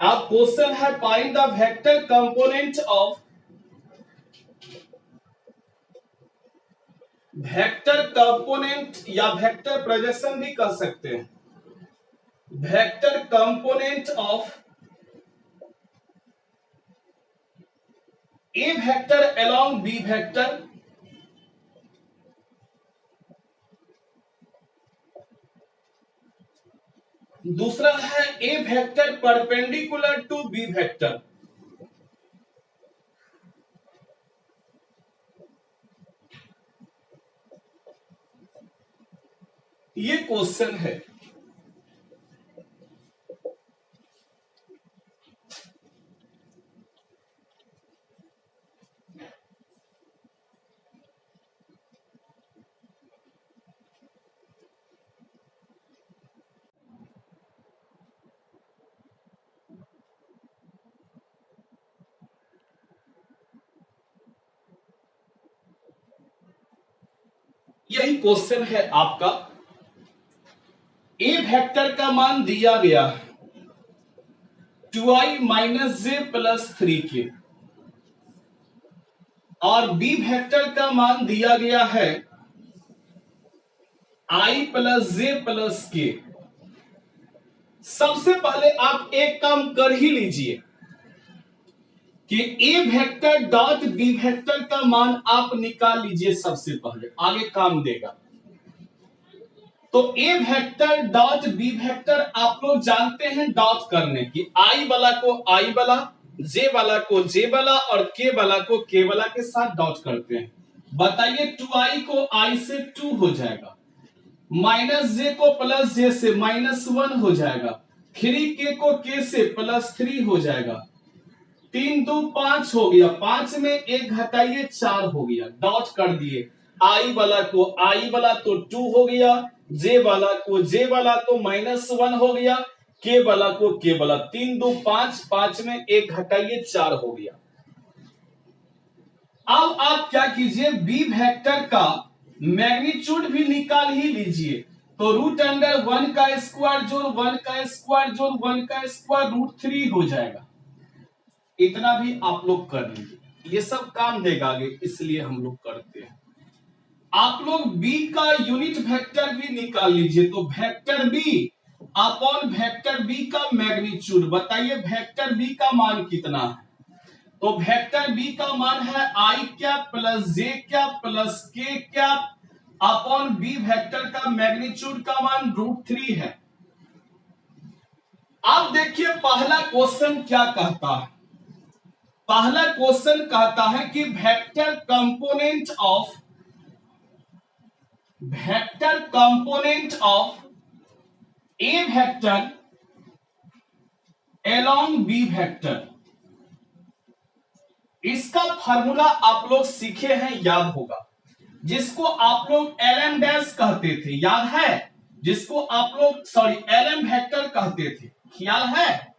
अब क्वेश्चन है find the vector component of, vector component या वेक्टर प्रोजेक्शन भी कह सकते हैं, vector component of A vector along B vector दूसरा है A vector perpendicular to B vector. ये क्वेश्चन है। यही क्वेश्चन है आपका। ए वेक्टर का मान दिया गया 2i minus J plus 3k और बी वेक्टर का मान दिया गया है i प्लस जे प्लस के। सबसे पहले आप एक काम कर ही लीजिए कि A vector dot B vector का मान आप निकाल लीजिए। सबसे पहले आगे काम देगा। तो ए वेक्टर डॉट बी वेक्टर आप लोग जानते हैं डॉट करने की, आई वाला को आई वाला, जे वाला को जे वाला और के वाला को के वाला के साथ डॉट करते हैं। बताइए 2i को i से 2 हो जाएगा, माइनस जे को प्लस जे से -1 हो जाएगा, 3k को k से +3 हो जाएगा, 3 2 5 हो गया, 5 में 1 घटाइए 4 हो गया। डॉट कर दिए, आई वाला को आई वाला तो 2 हो गया, जे वाला को जे वाला तो -1 हो गया, के वाला को के वाला, 3 2 5, 5 में 1 घटाइए 4 हो गया। अब आप क्या कीजिए, बी वेक्टर का मैग्नीट्यूड भी निकाल ही लीजिए। तो √1 का स्क्वायर जोड़ 1 का स्क्वायर जोड़ 1 का स्क्वायर √3 हो जाएगा। इतना भी आप लोग कर लीजिए, ये सब काम देगा आगे, इसलिए हम लोग करते हैं। आप लोग बी का यूनिट वेक्टर भी निकाल लीजिए। तो vector B upon vector B का मैग्नीट्यूड, बताइए वेक्टर बी का मान कितना है। तो वेक्टर बी का मान है आई कैप प्लस जे कैप प्लस के कैप अपॉन बी वेक्टर का मैग्नीट्यूड का मान √3 है। अब देखिए पहला क्वेश्चन क्या कहता है। पहला क्वेश्चन कहता है कि vector component of A vector along B vector, इसका फार्मूला आप लोग सीखे हैं, याद होगा, जिसको आप लोग एलएम डैश कहते थे, याद है, जिसको आप लोग एलएम वेक्टर कहते थे, ख्याल है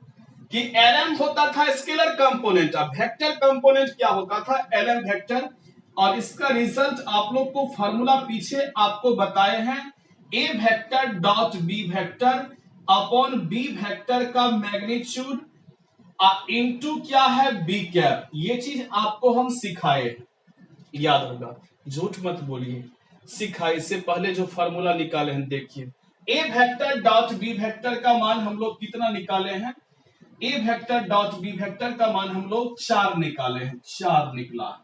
कि एलएम होता था स्केलर कंपोनेंट, अब वेक्टर कंपोनेंट क्या होता था, एलएम वेक्टर। और इसका रिजल्ट आप लोग को फार्मूला पीछे आपको बताए हैं, A vector dot B vector upon B vector का मैग्नीट्यूड इनटू क्या है बी कैप, ये चीज आपको हम सिखाए, याद होगा, झूठ मत बोलिए, सिखाए, इससे पहले जो फार्मूला निकाले हैं देखिए, ए वेक्टर डॉट बी वेक्टर का मान हम लोग कितना निकाले हैं, A vector dot B vector का मान हम लोग 4 निकाले हैं, 4 निकला,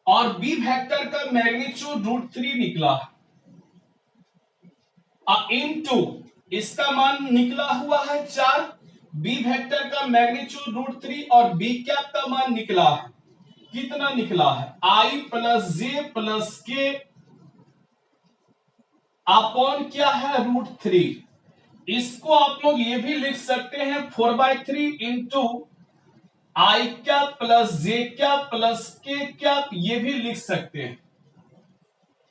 और बी वेक्टर का मैग्नीट्यूड √3 निकला, इनटू इसका मान निकला हुआ है 4, बी वेक्टर का मैग्नीट्यूड √3 और बी कैप का मान निकला है, कितना निकला है, आई प्लस जे प्लस के अपॉन क्या है √3। इसको आप लोग ये भी लिख सकते हैं 4/3 इंटू आई कैप प्लस जे कैप प्लस के कैप, ये भी लिख सकते हैं,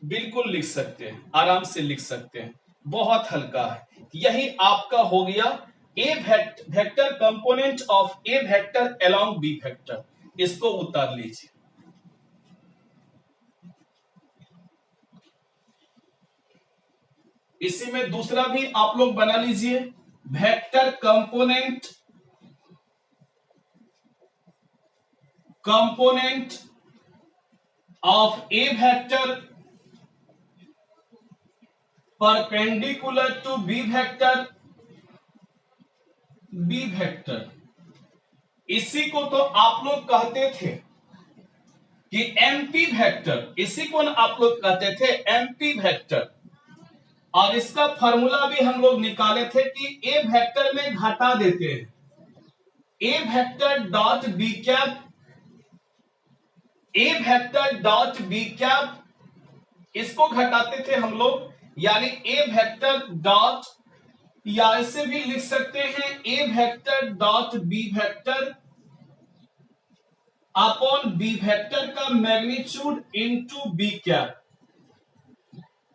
बिल्कुल लिख सकते हैं, आराम से लिख सकते हैं, बहुत हल्का है। यही आपका हो गया A vector component of A vector along B vector, इसको उतार लीजिए। इसी में दूसरा भी आप लोग बना लीजिए, vector component of A vector perpendicular to B vector, B vector, इसी को तो आप लोग कहते थे कि एमपी वेक्टर, इसी को आप लोग कहते थे एमपी वेक्टर, और इसका फॉर्मूला भी हम लोग निकाले थे कि ए वेक्टर में घटा देते हैं, A vector dot B cap, A vector dot B cap, इसको घटाते थे हम लोग, यानी ए वेक्टर डॉट, या ऐसे भी लिख सकते हैं A vector dot B vector upon B vector का मैग्नीट्यूड इनटू बी कैप,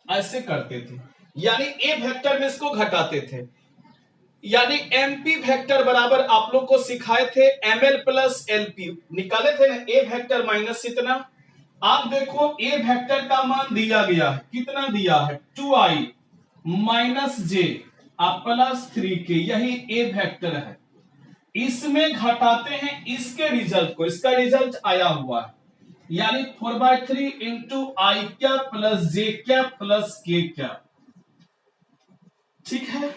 ऐसे करते थे, यानी ए वेक्टर में इसको घटाते थे, यानी एमपी वेक्टर बराबर आप लोग को सिखाए थे एमएल प्लस एलपी, निकाले थे ना, ए वेक्टर माइनस इतना, आप देखो ए वेक्टर का मान दिया गया है, कितना दिया है 2i minus J plus 3k, यही ए वेक्टर है, इसमें घटाते हैं इसके रिजल्ट को, इसका रिजल्ट आया हुआ है, यानी 4/3 इंटू आई क्या प्लस जे क्या प्लस के क्या, ठीक है।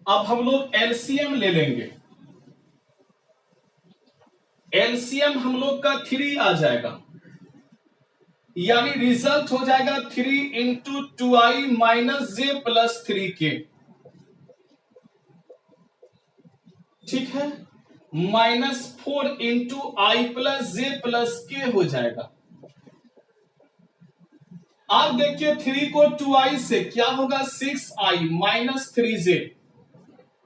अब हम लोग एलसीएम ले लेंगे, एलसीएम हम लोग का 3 आ जाएगा, यानी रिजल्ट हो जाएगा 3 into 2i minus J plus 3k, ठीक है, -4 इंटू आई प्लस जे प्लस के हो जाएगा। आप देखिए 3 को 2i से क्या होगा 6i minus 3j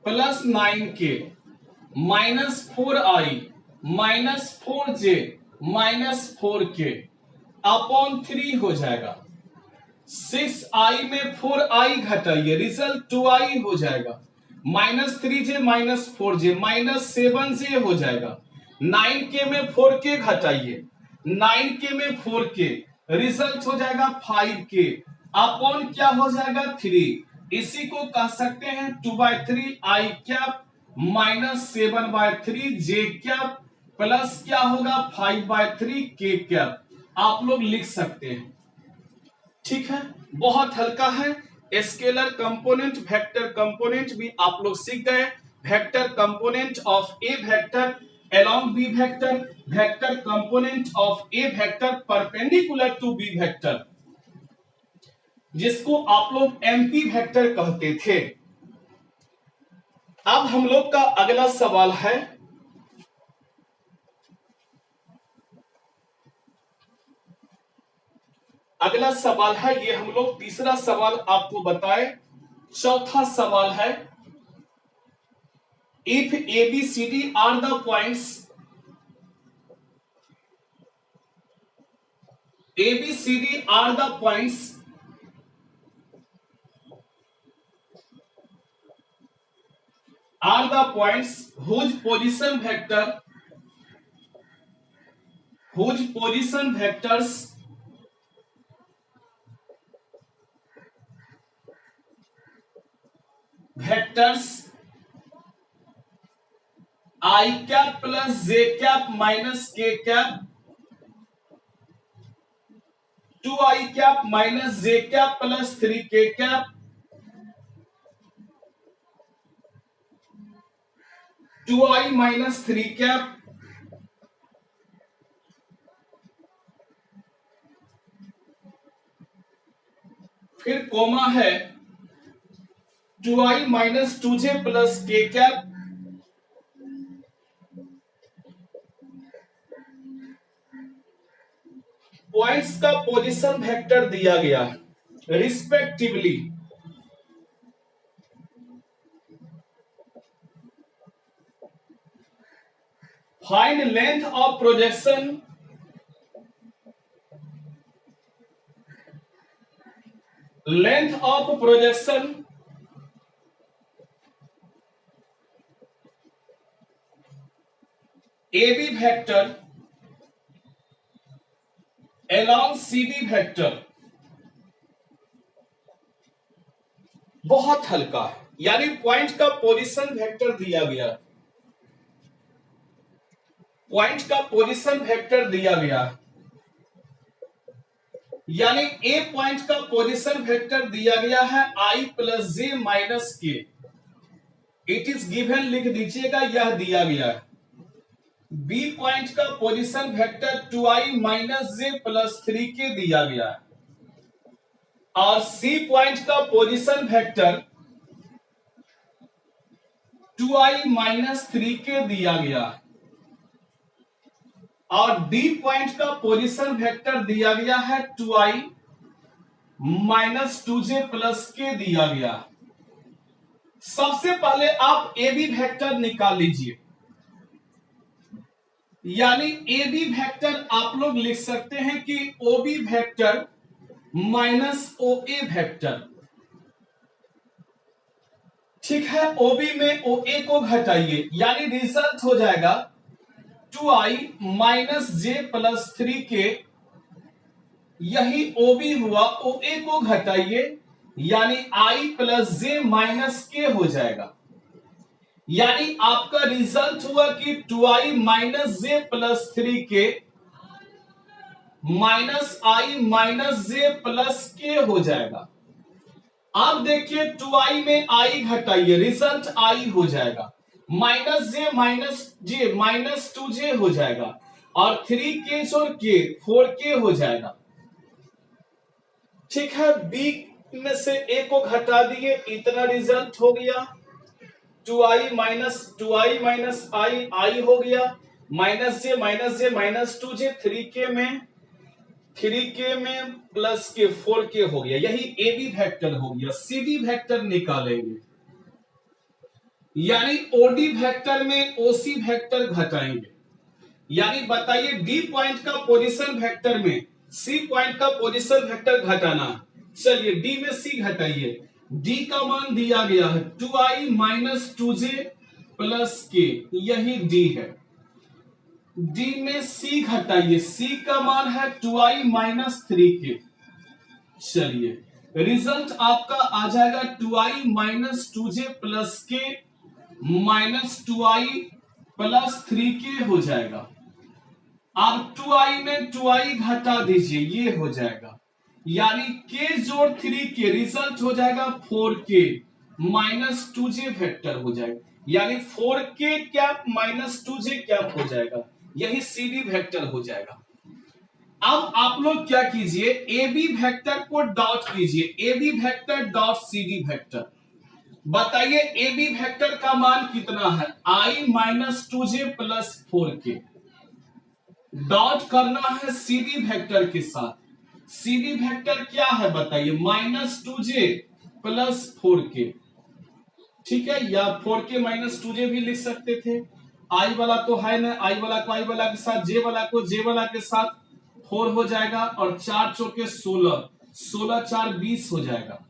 plus 9k minus 4i minus 4j minus 4k upon 3 हो जाएगा, 6i में 4i घटाइए, रिजल्ट 2i हो जाएगा, minus 3j minus 4j minus 7j हो जाएगा, 9k में 4k घटाइए, 9k में 4k, रिजल्ट हो जाएगा 5k अपॉन क्या हो जाएगा 3, इसी को कह सकते हैं 2/3 आई कैप माइनस 7/3 जे कैप प्लस क्या होगा 5/3 के कैप, आप लोग लिख सकते हैं, ठीक है, बहुत हल्का है। स्केलर कंपोनेंट वेक्टर कंपोनेंट भी आप लोग सीख गए, vector component of A vector along B vector, vector component of A vector perpendicular to B vector, जिसको आप लोग एमपी वेक्टर कहते थे। अब हम लोग का अगला सवाल है, अगला सवाल है, ये हम लोग तीसरा सवाल आपको बताए, चौथा सवाल है if ABCD are the points, ABCD are the points whose position vectors I cap plus j cap minus k cap 2I cap minus j cap plus 3k cap 2I minus 3 cap फिर coma है 2I minus 2j plus k cap points का position vector दिया गया है respectively find length of projection AB vector along CD vector. बहुत हल्का है, यानी पॉइंट का पोजीशन वेक्टर दिया गया, यानी ए पॉइंट का पोजीशन वेक्टर दिया गया है I प्लस जे माइनस के। इट इज गिवन लिख दीजिएगा, यह दिया गया है। बी पॉइंट का position vector 2I minus J plus 3k दिया गया है और सी पॉइंट का position vector 2I minus 3k दिया गया है और डी पॉइंट का पोजीशन वेक्टर दिया गया है 2I minus 2j plus k दिया गया। सबसे पहले आप ए बी वेक्टर निकाल लीजिए, यानी ए बी वेक्टर आप लोग लिख सकते हैं कि O B vector minus O ए वेक्टर। ठीक है, ओ बी में ओ ए को घटाइए, यानी रिजल्ट हो जाएगा 2I minus J plus 3k। यही ओ बी हुआ, ओ ए को घटाइए यानी I प्लस जे माइनस के हो जाएगा। यानी आपका रिजल्ट हुआ कि 2I minus J plus 3k minus I minus J plus के हो जाएगा। अब देखिए 2I में I घटाइए, रिजल्ट I हो जाएगा, माइनस जे माइनस 2j हो जाएगा और 3k जोड़ के 4k हो जाएगा। ठीक है, B में से A को घटा दिए, इतना रिजल्ट हो गया। 2I माइनस I हो गया, minus J minus 2j 3k में प्लस के 4k हो गया। यही ए बी वेक्टर हो गया। सी डी वेक्टर निकालेंगे, यानी ओडी वेक्टर में ओसी वेक्टर घटाएंगे। यानी बताइए डी पॉइंट का पोजीशन वेक्टर में सी पॉइंट का पोजीशन वेक्टर घटाना। चलिए डी में सी घटाइए, डी का मान दिया गया है 2I माइनस 2j प्लस के, यही डी है। डी में सी घटाइए, सी का मान है 2I माइनस 3k। चलिए रिजल्ट आपका आ जाएगा 2I माइनस 2j प्लस के माइनस 2I प्लस 3k हो जाएगा। अब 2I में 2I घटा दीजिए, ये हो जाएगा, यानी k जोड़ 3k रिजल्ट हो जाएगा 4k माइनस 2j वेक्टर हो जाएगा, यानी 4k cap minus 2j cap हो जाएगा। यही सी डी वेक्टर हो जाएगा। अब आप लोग क्या कीजिए, ए बी वेक्टर को डॉट कीजिए, A B vector dot C D vector. बताइए ए बी वेक्टर का मान कितना है, I minus 2j plus 4k। Dot करना है सी डी वेक्टर के साथ। सी डी वेक्टर क्या है बताइए, माइनस 2j प्लस 4k। ठीक है, या 4k-2j भी लिख सकते थे। आई वाला तो है ना, आई वाला को आई वाला के साथ, जे वाला को जे वाला के साथ 4 हो जाएगा, और 4 चौके 16, 16 4 20 हो जाएगा।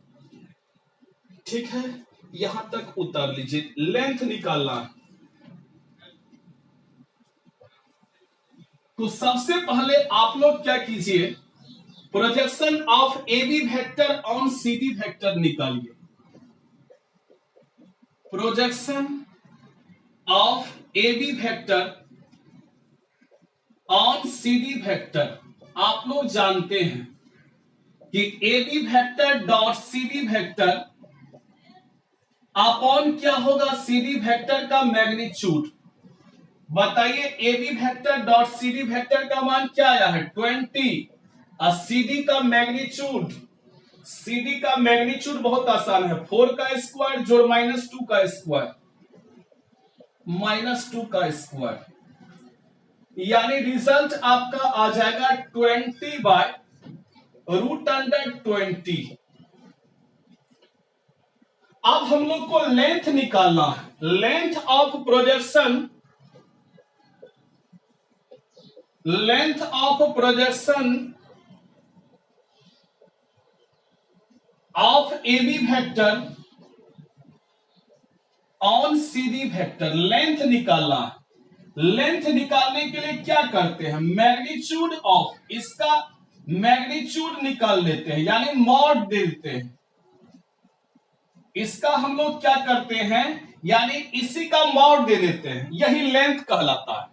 ठीक है, यहां तक उतार लीजिए, लेंथ निकालना है। तो सबसे पहले आप लोग क्या कीजिए, projection of A B vector on C D vector निकालिए। Projection of A B vector on C D vector, आप लोग जानते हैं कि A B vector dot C D vector upon क्या होगा, सी डी वेक्टर का मैग्नीट्यूड। बताइए, A B vector dot C D vector का मान क्या आया है, 20, और सी डी का मैग्नीट्यूड, सी डी का मैग्नीट्यूड बहुत आसान है, 4 का स्क्वायर जोड़ -2 का स्क्वायर, -2 का स्क्वायर, यानी रिजल्ट आपका आ जाएगा 20/√20। अब हम लोग को लेंथ निकालना है, length of projection, length of projection of A B vector on C D vector, length निकालना है। लेंथ निकालने के लिए क्या करते हैं, मैग्नीट्यूड ऑफ, इसका मैग्नीट्यूड निकाल लेते हैं, यानी मॉड दे देते हैं। इसका हम लोग क्या करते हैं, यानी इसी का मॉड दे देते हैं, यही लेंथ कहलाता है।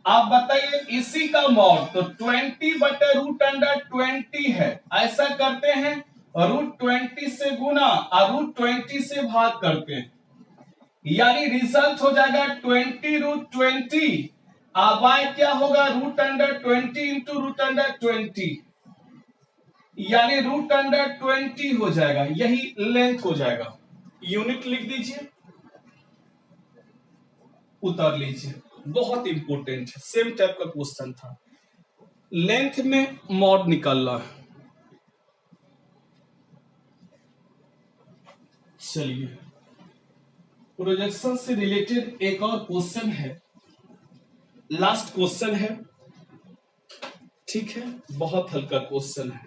आप बताइए, इसी का मॉड तो 20/√20 है, ऐसा करते हैं, √20 से गुना और √20 से भाग करते हैं, यानी रिजल्ट हो जाएगा 20√20, बाय क्या होगा, √20 इंटू √20, यानी √20 हो जाएगा, यही लेंथ हो जाएगा। यूनिट लिख दीजिए, उतार लीजिए, बहुत इंपॉर्टेंट है, सेम टाइप का क्वेश्चन था। लेंथ में मॉड निकालना है। चलिए, प्रोजेक्शन से रिलेटेड एक और क्वेश्चन है, लास्ट क्वेश्चन है, ठीक है, बहुत हल्का क्वेश्चन है।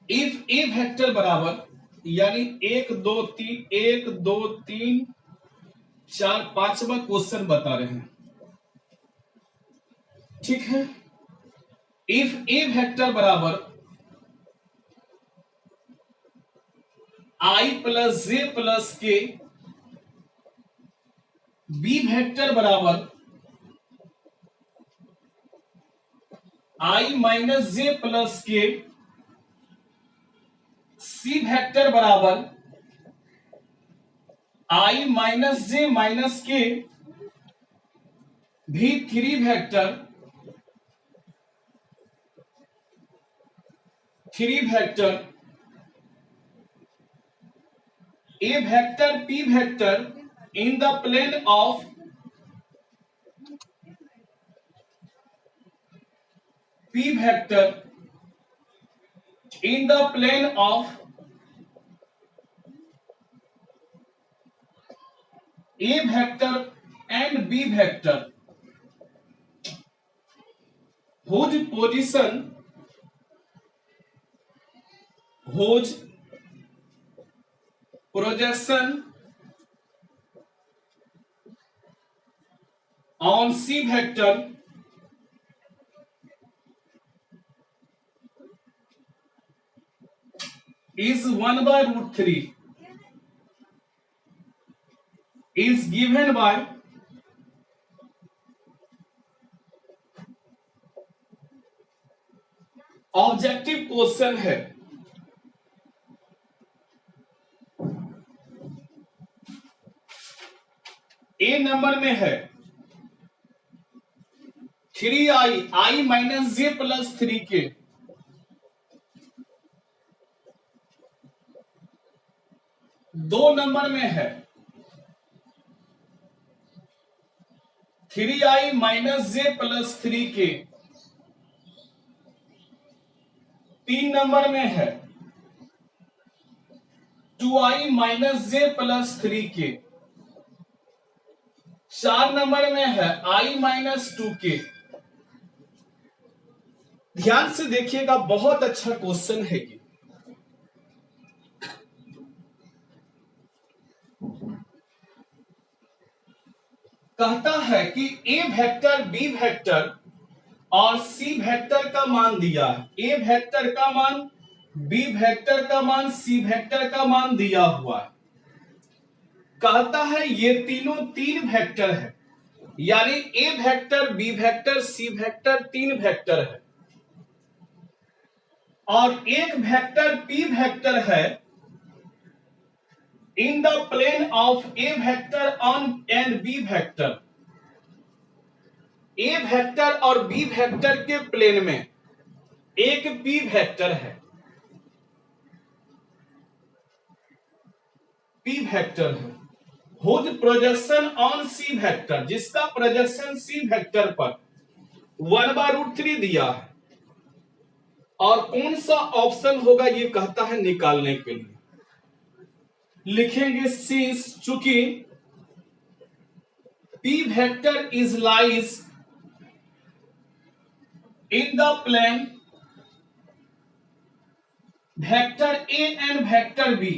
इफ ए वेक्टर बराबर, यानी 1 2 3 1 2 3 4 5वां क्वेश्चन बता रहे हैं, ठीक है। इफ ए वेक्टर बराबर i plus J plus K, B vector बराबर i minus J plus K, C vector बराबर i minus J minus K, भी three vector A vector P vector in the plane of p vector in the plane of a vector and b vector whose projection on c vector is 1/√3 is given by objective question है। ए number में है 3i minus J plus 3k, दो number में है 3i minus J plus 3k, तीन number में है 2i minus J plus 3k। 4 number में है i माइनस 2k। ध्यान से देखिएगा, बहुत अच्छा क्वेश्चन है ये। कहता है कि ए वेक्टर बी वेक्टर और सी वेक्टर का मान दिया है। ए वेक्टर का मान, बी वेक्टर का मान, सी वेक्टर का मान दिया हुआ है। कहता है ये तीनों तीन वेक्टर है, यानी A vector B vector C vector तीन वेक्टर है, और एक वेक्टर पी वेक्टर है in the plane of A vector on and B vector. A vector और बी वेक्टर के प्लेन में एक पी वेक्टर है, पी वेक्टर है, whose projection on C vector, जिसका प्रोजेक्शन सी वेक्टर पर 1/√3 दिया है। और कौन सा ऑप्शन होगा ये कहता है निकालने के लिए। लिखेंगे सिंस चूंकि P vector is lies in the plane vector A and vector B,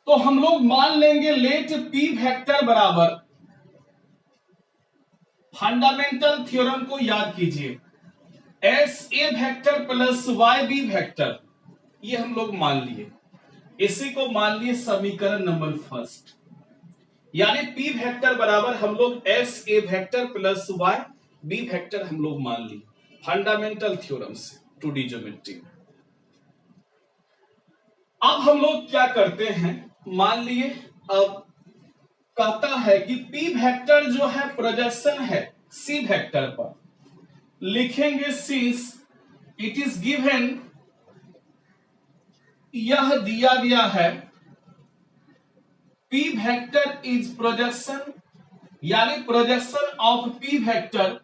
तो हम लोग मान लेंगे लेट पी वेक्टर बराबर, फंडामेंटल थ्योरम को याद कीजिए, S A vector plus Y B vector, ये हम लोग मान लिए। इसी को मान लिए समीकरण नंबर फर्स्ट, यानी पी वेक्टर बराबर हम लोग S A vector plus Y B vector हम लोग मान लिए फंडामेंटल थ्योरम से 2D ज्योमेट्री में। अब हम लोग क्या करते हैं, मान लिए अब कहता है कि पी वेक्टर जो है प्रोजेक्शन है सी वेक्टर पर। लिखेंगे सिंस इट इज गिवन, यह दिया गया है, पी वेक्टर इज प्रोजेक्शन, यानी projection of P vector,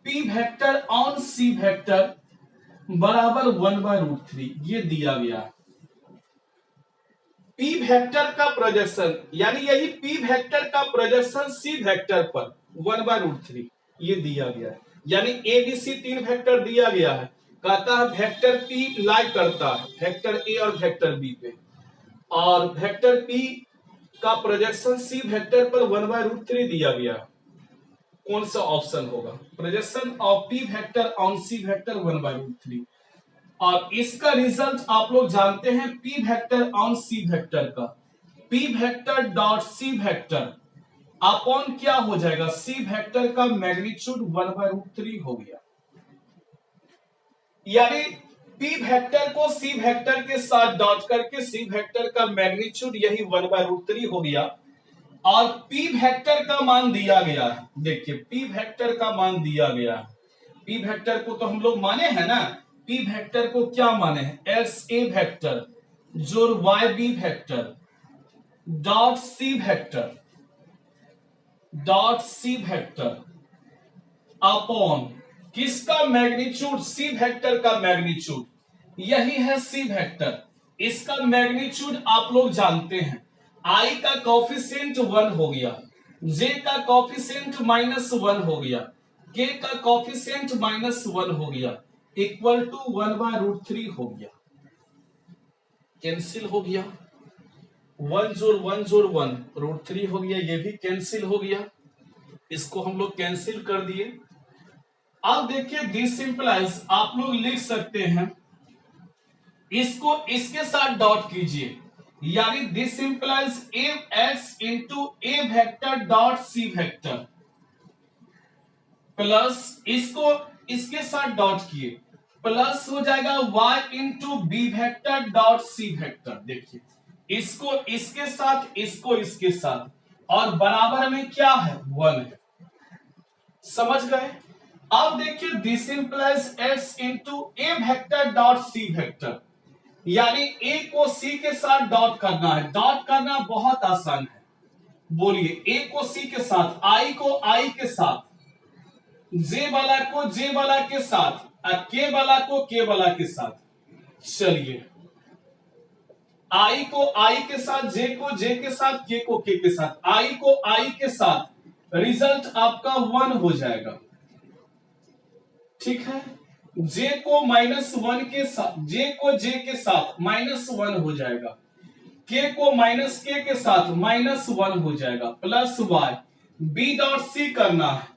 P vector on C vector बराबर 1/√3, ये दिया गया है। पी वेक्टर का प्रोजेक्शन, यानी यही पी वेक्टर का प्रोजेक्शन सी वेक्टर पर 1/√3, ये दिया गया है। यानी ए बी सी तीन वेक्टर दिया गया है। कहता है वेक्टर पी लाई करता है वेक्टर ए और वेक्टर बी पे, और वेक्टर पी का प्रोजेक्शन सी वेक्टर पर 1/√3 दिया गया है। कौन सा ऑप्शन होगा, projection of P vector on C vector 1/√3, और इसका रिजल्ट आप लोग जानते हैं P vector on C vector का, P vector dot C vector upon क्या हो जाएगा, सी वेक्टर का मैग्नीट्यूड 1/√3 हो गया। यानी पी वेक्टर को सी वेक्टर के साथ डॉट करके सी वेक्टर का मैग्नीट्यूड यही 1/√3 हो गया, और पी वेक्टर का मान दिया गया है। देखिए पी वेक्टर का मान दिया गया है, पी वेक्टर को तो हम लोग माने हैं ना, पी वेक्टर को क्या माने हैं, एस ए वेक्टर जोड़ Y B vector dot C vector, dot C vector upon किसका मैग्नीट्यूड, सी वेक्टर का मैग्नीट्यूड, यही है सी वेक्टर। इसका मैग्नीट्यूड आप लोग जानते हैं, आई का कॉफिशिएंट 1 हो गया, जे का कॉफिशिएंट -1 हो गया, के का कॉफिशिएंट -1 हो गया, इक्वल टू 1/√3 हो गया। कैंसिल हो गया, 1 जोड़ 1 जोड़ 1 √3 हो गया, ये भी कैंसिल हो गया, इसको हम लोग कैंसिल कर दिए। अब देखिए दिस इंप्लाइज, आप लोग लिख सकते हैं, इसको इसके साथ डॉट कीजिए, यानी this implies A X into A vector dot C vector plus इसको इसके साथ डॉट किए, प्लस हो जाएगा y into B vector dot C vector. देखिए इसको इसके साथ, इसको इसके साथ, और बराबर में क्या है 1 है। समझ गए। अब देखिए this implies s into A vector dot C vector, यानी ए को सी के साथ डॉट करना है। डॉट करना बहुत आसान है, बोलिए, ए को सी के साथ, आई को आई के साथ, जे वाला को जे वाला के साथ और के वाला को के वाला के साथ। चलिए आई को आई के साथ, जे को जे के साथ, के को के साथ, आई को आई के साथ, रिजल्ट आपका 1 हो जाएगा। ठीक है, जे को -1 के साथ, जे को जे के साथ -1 हो जाएगा, के को के साथ -1 हो जाएगा, plus Y. B dot C करना है,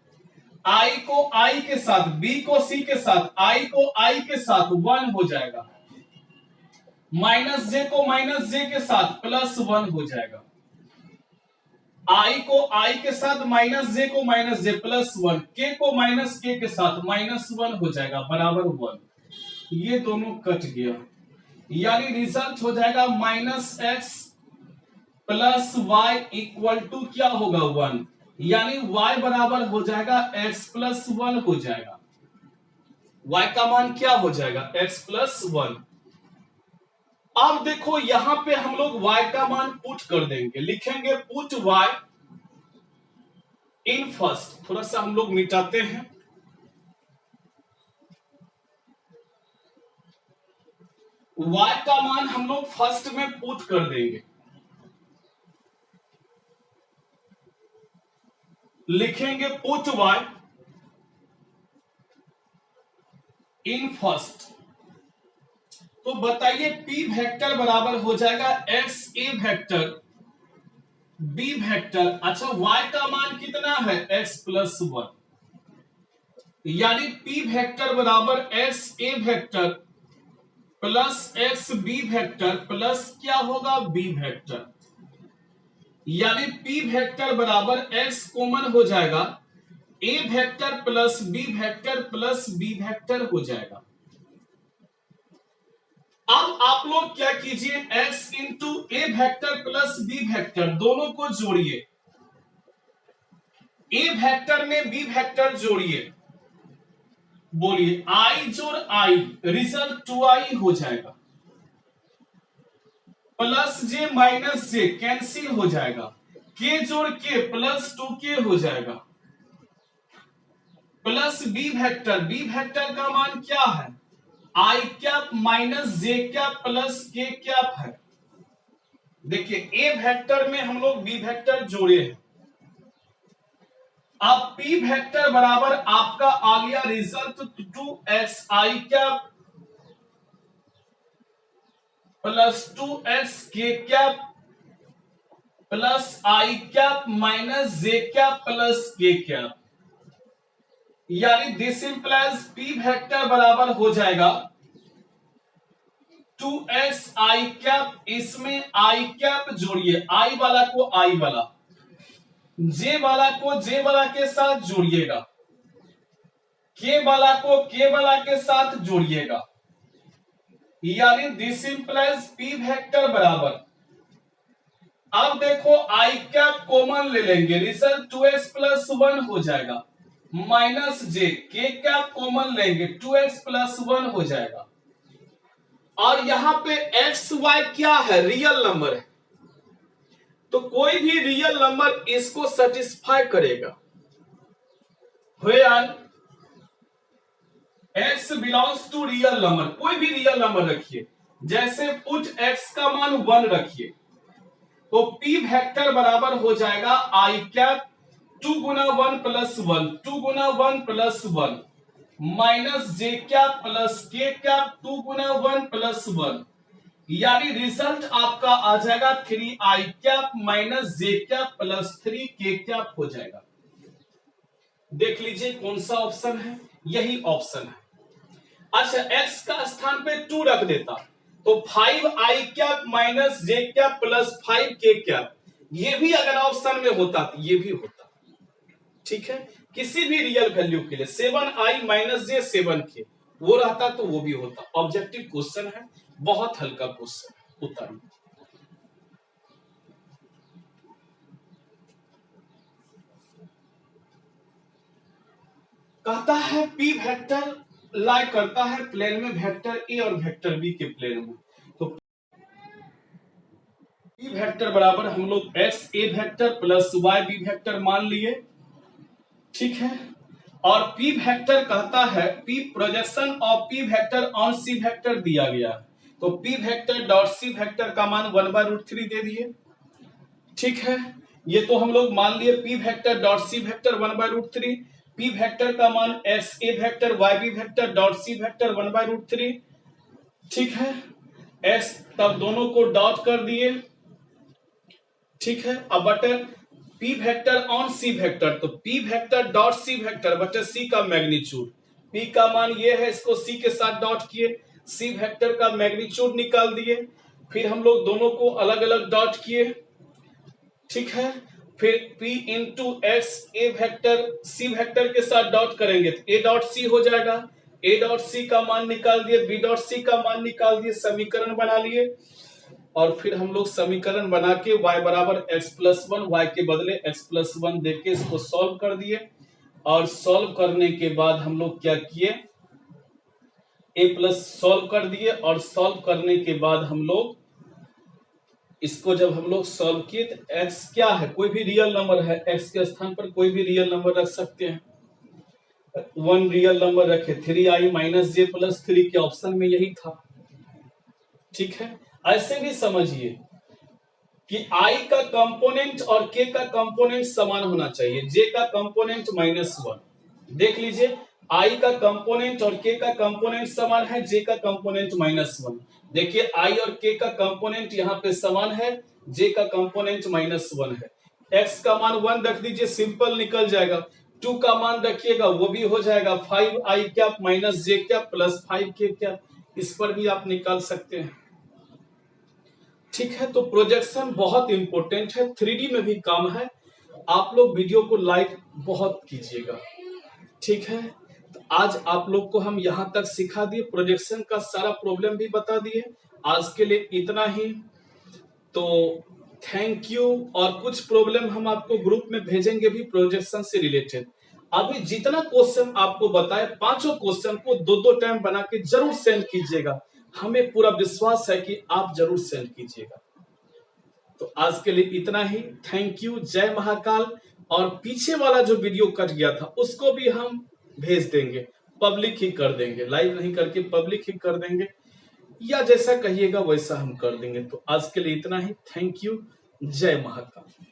आई को आई के साथ, बी को सी के साथ, आई को आई के साथ 1 हो जाएगा, माइनस जे को जे के साथ +1 हो जाएगा, आई को आई के साथ माइनस जे को जे +1, के को के साथ -1 हो जाएगा बराबर 1। ये दोनों कट गया, यानी रिजल्ट हो जाएगा -x + y = क्या होगा 1, यानी y बराबर हो जाएगा x + 1 हो जाएगा। y का मान क्या हो जाएगा, x + 1। अब देखो यहां पे हम लोग y का मान पुट कर देंगे, लिखेंगे पुट y इन फर्स्ट। थोड़ा सा हम लोग मिटाते हैं, y का मान हम लोग फर्स्ट में पुट कर देंगे, लिखेंगे पुट y इन फर्स्ट। तो बताइए p वेक्टर बराबर हो जाएगा x a vector b vector. अच्छा y का मान कितना है, x + 1, यानी p वेक्टर बराबर x a vector plus x b vector plus क्या होगा b वेक्टर, यानी p वेक्टर बराबर x कॉमन हो जाएगा, a vector plus b vector plus b vector हो जाएगा। अब आप लोग क्या कीजिए, x into A vector plus B vector दोनों को जोड़िए, ए वेक्टर में बी वेक्टर जोड़िए, बोलिए i जोड़ i, रिजल्ट 2i हो जाएगा, प्लस जे माइनस जे कैंसिल हो जाएगा, k जोड़ k प्लस 2k हो जाएगा, प्लस b वेक्टर का मान क्या है, आई कैप माइनस जे कैप प्लस के कैप है। देखिए ए वेक्टर में हम लोग बी वेक्टर जोड़े हैं, अब पी वेक्टर बराबर आपका आ गया रिजल्ट 2x आई कैप प्लस 2x के कैप प्लस आई कैप माइनस जे कैप प्लस के कैप, यानी दिस इंप्लाइज पी वेक्टर बराबर हो जाएगा 2x आई कैप, इसमें आई कैप जोड़िए, आई वाला को आई वाला, जे वाला को जे वाला के साथ जोड़िएगा, के वाला को के वाला के साथ जोड़िएगा, यानी दिस इंप्लाइज पी वेक्टर बराबर, अब देखो आई कैप कॉमन ले लेंगे, रिजल्ट 2x + 1 हो जाएगा, माइनस जे, के कैप कॉमन लेंगे 2x + 1 हो जाएगा, और यहां पे एक्स वाई क्या है, रियल नंबर है, तो कोई भी रियल नंबर इसको सेटिस्फाई करेगा। X belongs to real number, कोई भी रियल नंबर रखिए, जैसे पुट एक्स का मान 1 रखिए, तो पी वेक्टर बराबर हो जाएगा आई कैप 2 × 1 + 1, 2 × 1 + 1 माइनस जे कैप प्लस के कैप 2 × 1 + 1, यानी रिजल्ट आपका आ जाएगा 3i कैप माइनस जे कैप प्लस 3k कैप हो जाएगा। देख लीजिए कौन सा ऑप्शन है, यही ऑप्शन है। अच्छा x का स्थान पे 2 रख देता तो 5i कैप माइनस जे कैप प्लस 5k कैप, ये भी अगर ऑप्शन में होता तो ये भी होता। ठीक है, किसी भी रियल वैल्यू के लिए 7i माइनस जे 7k वो रहता तो वो भी होता। ऑब्जेक्टिव क्वेश्चन है, बहुत हल्का क्वेश्चन है, उतारिए। कहता है पी वेक्टर लाई करता है प्लेन में वेक्टर ए और वेक्टर बी के प्लेन में, तो पी वेक्टर बराबर हम लोग X A vector plus Y B vector मान लिए। ठीक है, और पी वेक्टर कहता है P projection of P vector on C vector दिया गया है, तो P vector dot C vector का मान 1/√3 दे दिए। ठीक है, ये तो हम लोग मान लिए P vector dot C vector 1/√3, P vector का मान X A vector Y B vector dot C vector 1/√3। ठीक है, एस तब दोनों को डॉट कर दिए। ठीक है, अब बटे P vector on C vector, तो P vector dot C vector बटे सी का मैग्नीट्यूड, पी का मान ये है, इसको सी के साथ डॉट किए, सी वेक्टर का मैग्नीट्यूड निकाल दिए, फिर हम लोग दोनों को अलग अलग डॉट किए। ठीक है, फिर P into x A vector C vector के साथ डॉट करेंगे तो ए डॉट सी हो जाएगा, ए डॉट सी का मान निकाल दिए, बी डॉट सी का मान निकाल दिए, समीकरण बना लिए। और फिर हम लोग समीकरण बना के y बराबर x+1, y के बदले x+1 देके इसको सॉल्व कर दिए। और सॉल्व करने के बाद हम लोग क्या किए, a प्लस सॉल्व कर दिए, और सॉल्व करने के बाद हम लोग इसको जब हम लोग सॉल्व किए तो x क्या है, कोई भी रियल नंबर है, x के स्थान पर कोई भी रियल नंबर रख सकते हैं। 1 रियल नंबर रखे, 3i माइनस जे प्लस 3 के ऑप्शन में यही था। ठीक है, ऐसे भी समझिए कि i का कंपोनेंट और k का कंपोनेंट समान होना चाहिए, j का कंपोनेंट -1। देख लीजिए, i का कंपोनेंट और k का कंपोनेंट समान है, j का कंपोनेंट -1। देखिए i और k का कंपोनेंट यहाँ पे समान है, j का कंपोनेंट -1 है। x का मान 1 रख दीजिए, सिंपल निकल जाएगा। 2 का मान रखिएगा, वो भी हो जाएगा 5i क्या माइनस जे क्या प्लस 5k क्या, इस पर भी आप निकाल सकते हैं। ठीक है, तो प्रोजेक्शन बहुत इंपॉर्टेंट है, 3D में भी काम है। आप लोग वीडियो को लाइक बहुत कीजिएगा। ठीक है, तो आज आप लोग को हम यहाँ तक सिखा दिए, प्रोजेक्शन का सारा प्रॉब्लम भी बता दिए। आज के लिए इतना ही, तो थैंक यू। और कुछ प्रॉब्लम हम आपको ग्रुप में भेजेंगे भी प्रोजेक्शन से रिलेटेड। अभी जितना क्वेश्चन आपको बताए, 5 क्वेश्चन को 2-2 टाइम बना के जरूर सेंड कीजिएगा, हमें पूरा विश्वास है कि आप जरूर सेंड कीजिएगा। तो आज के लिए इतना ही, थैंक यू, जय महाकाल। और पीछे वाला जो वीडियो कट गया था उसको भी हम भेज देंगे, पब्लिक ही कर देंगे, लाइव नहीं करके पब्लिक ही कर देंगे, या जैसा कहिएगा वैसा हम कर देंगे। तो आज के लिए इतना ही, थैंक यू, जय महाकाल।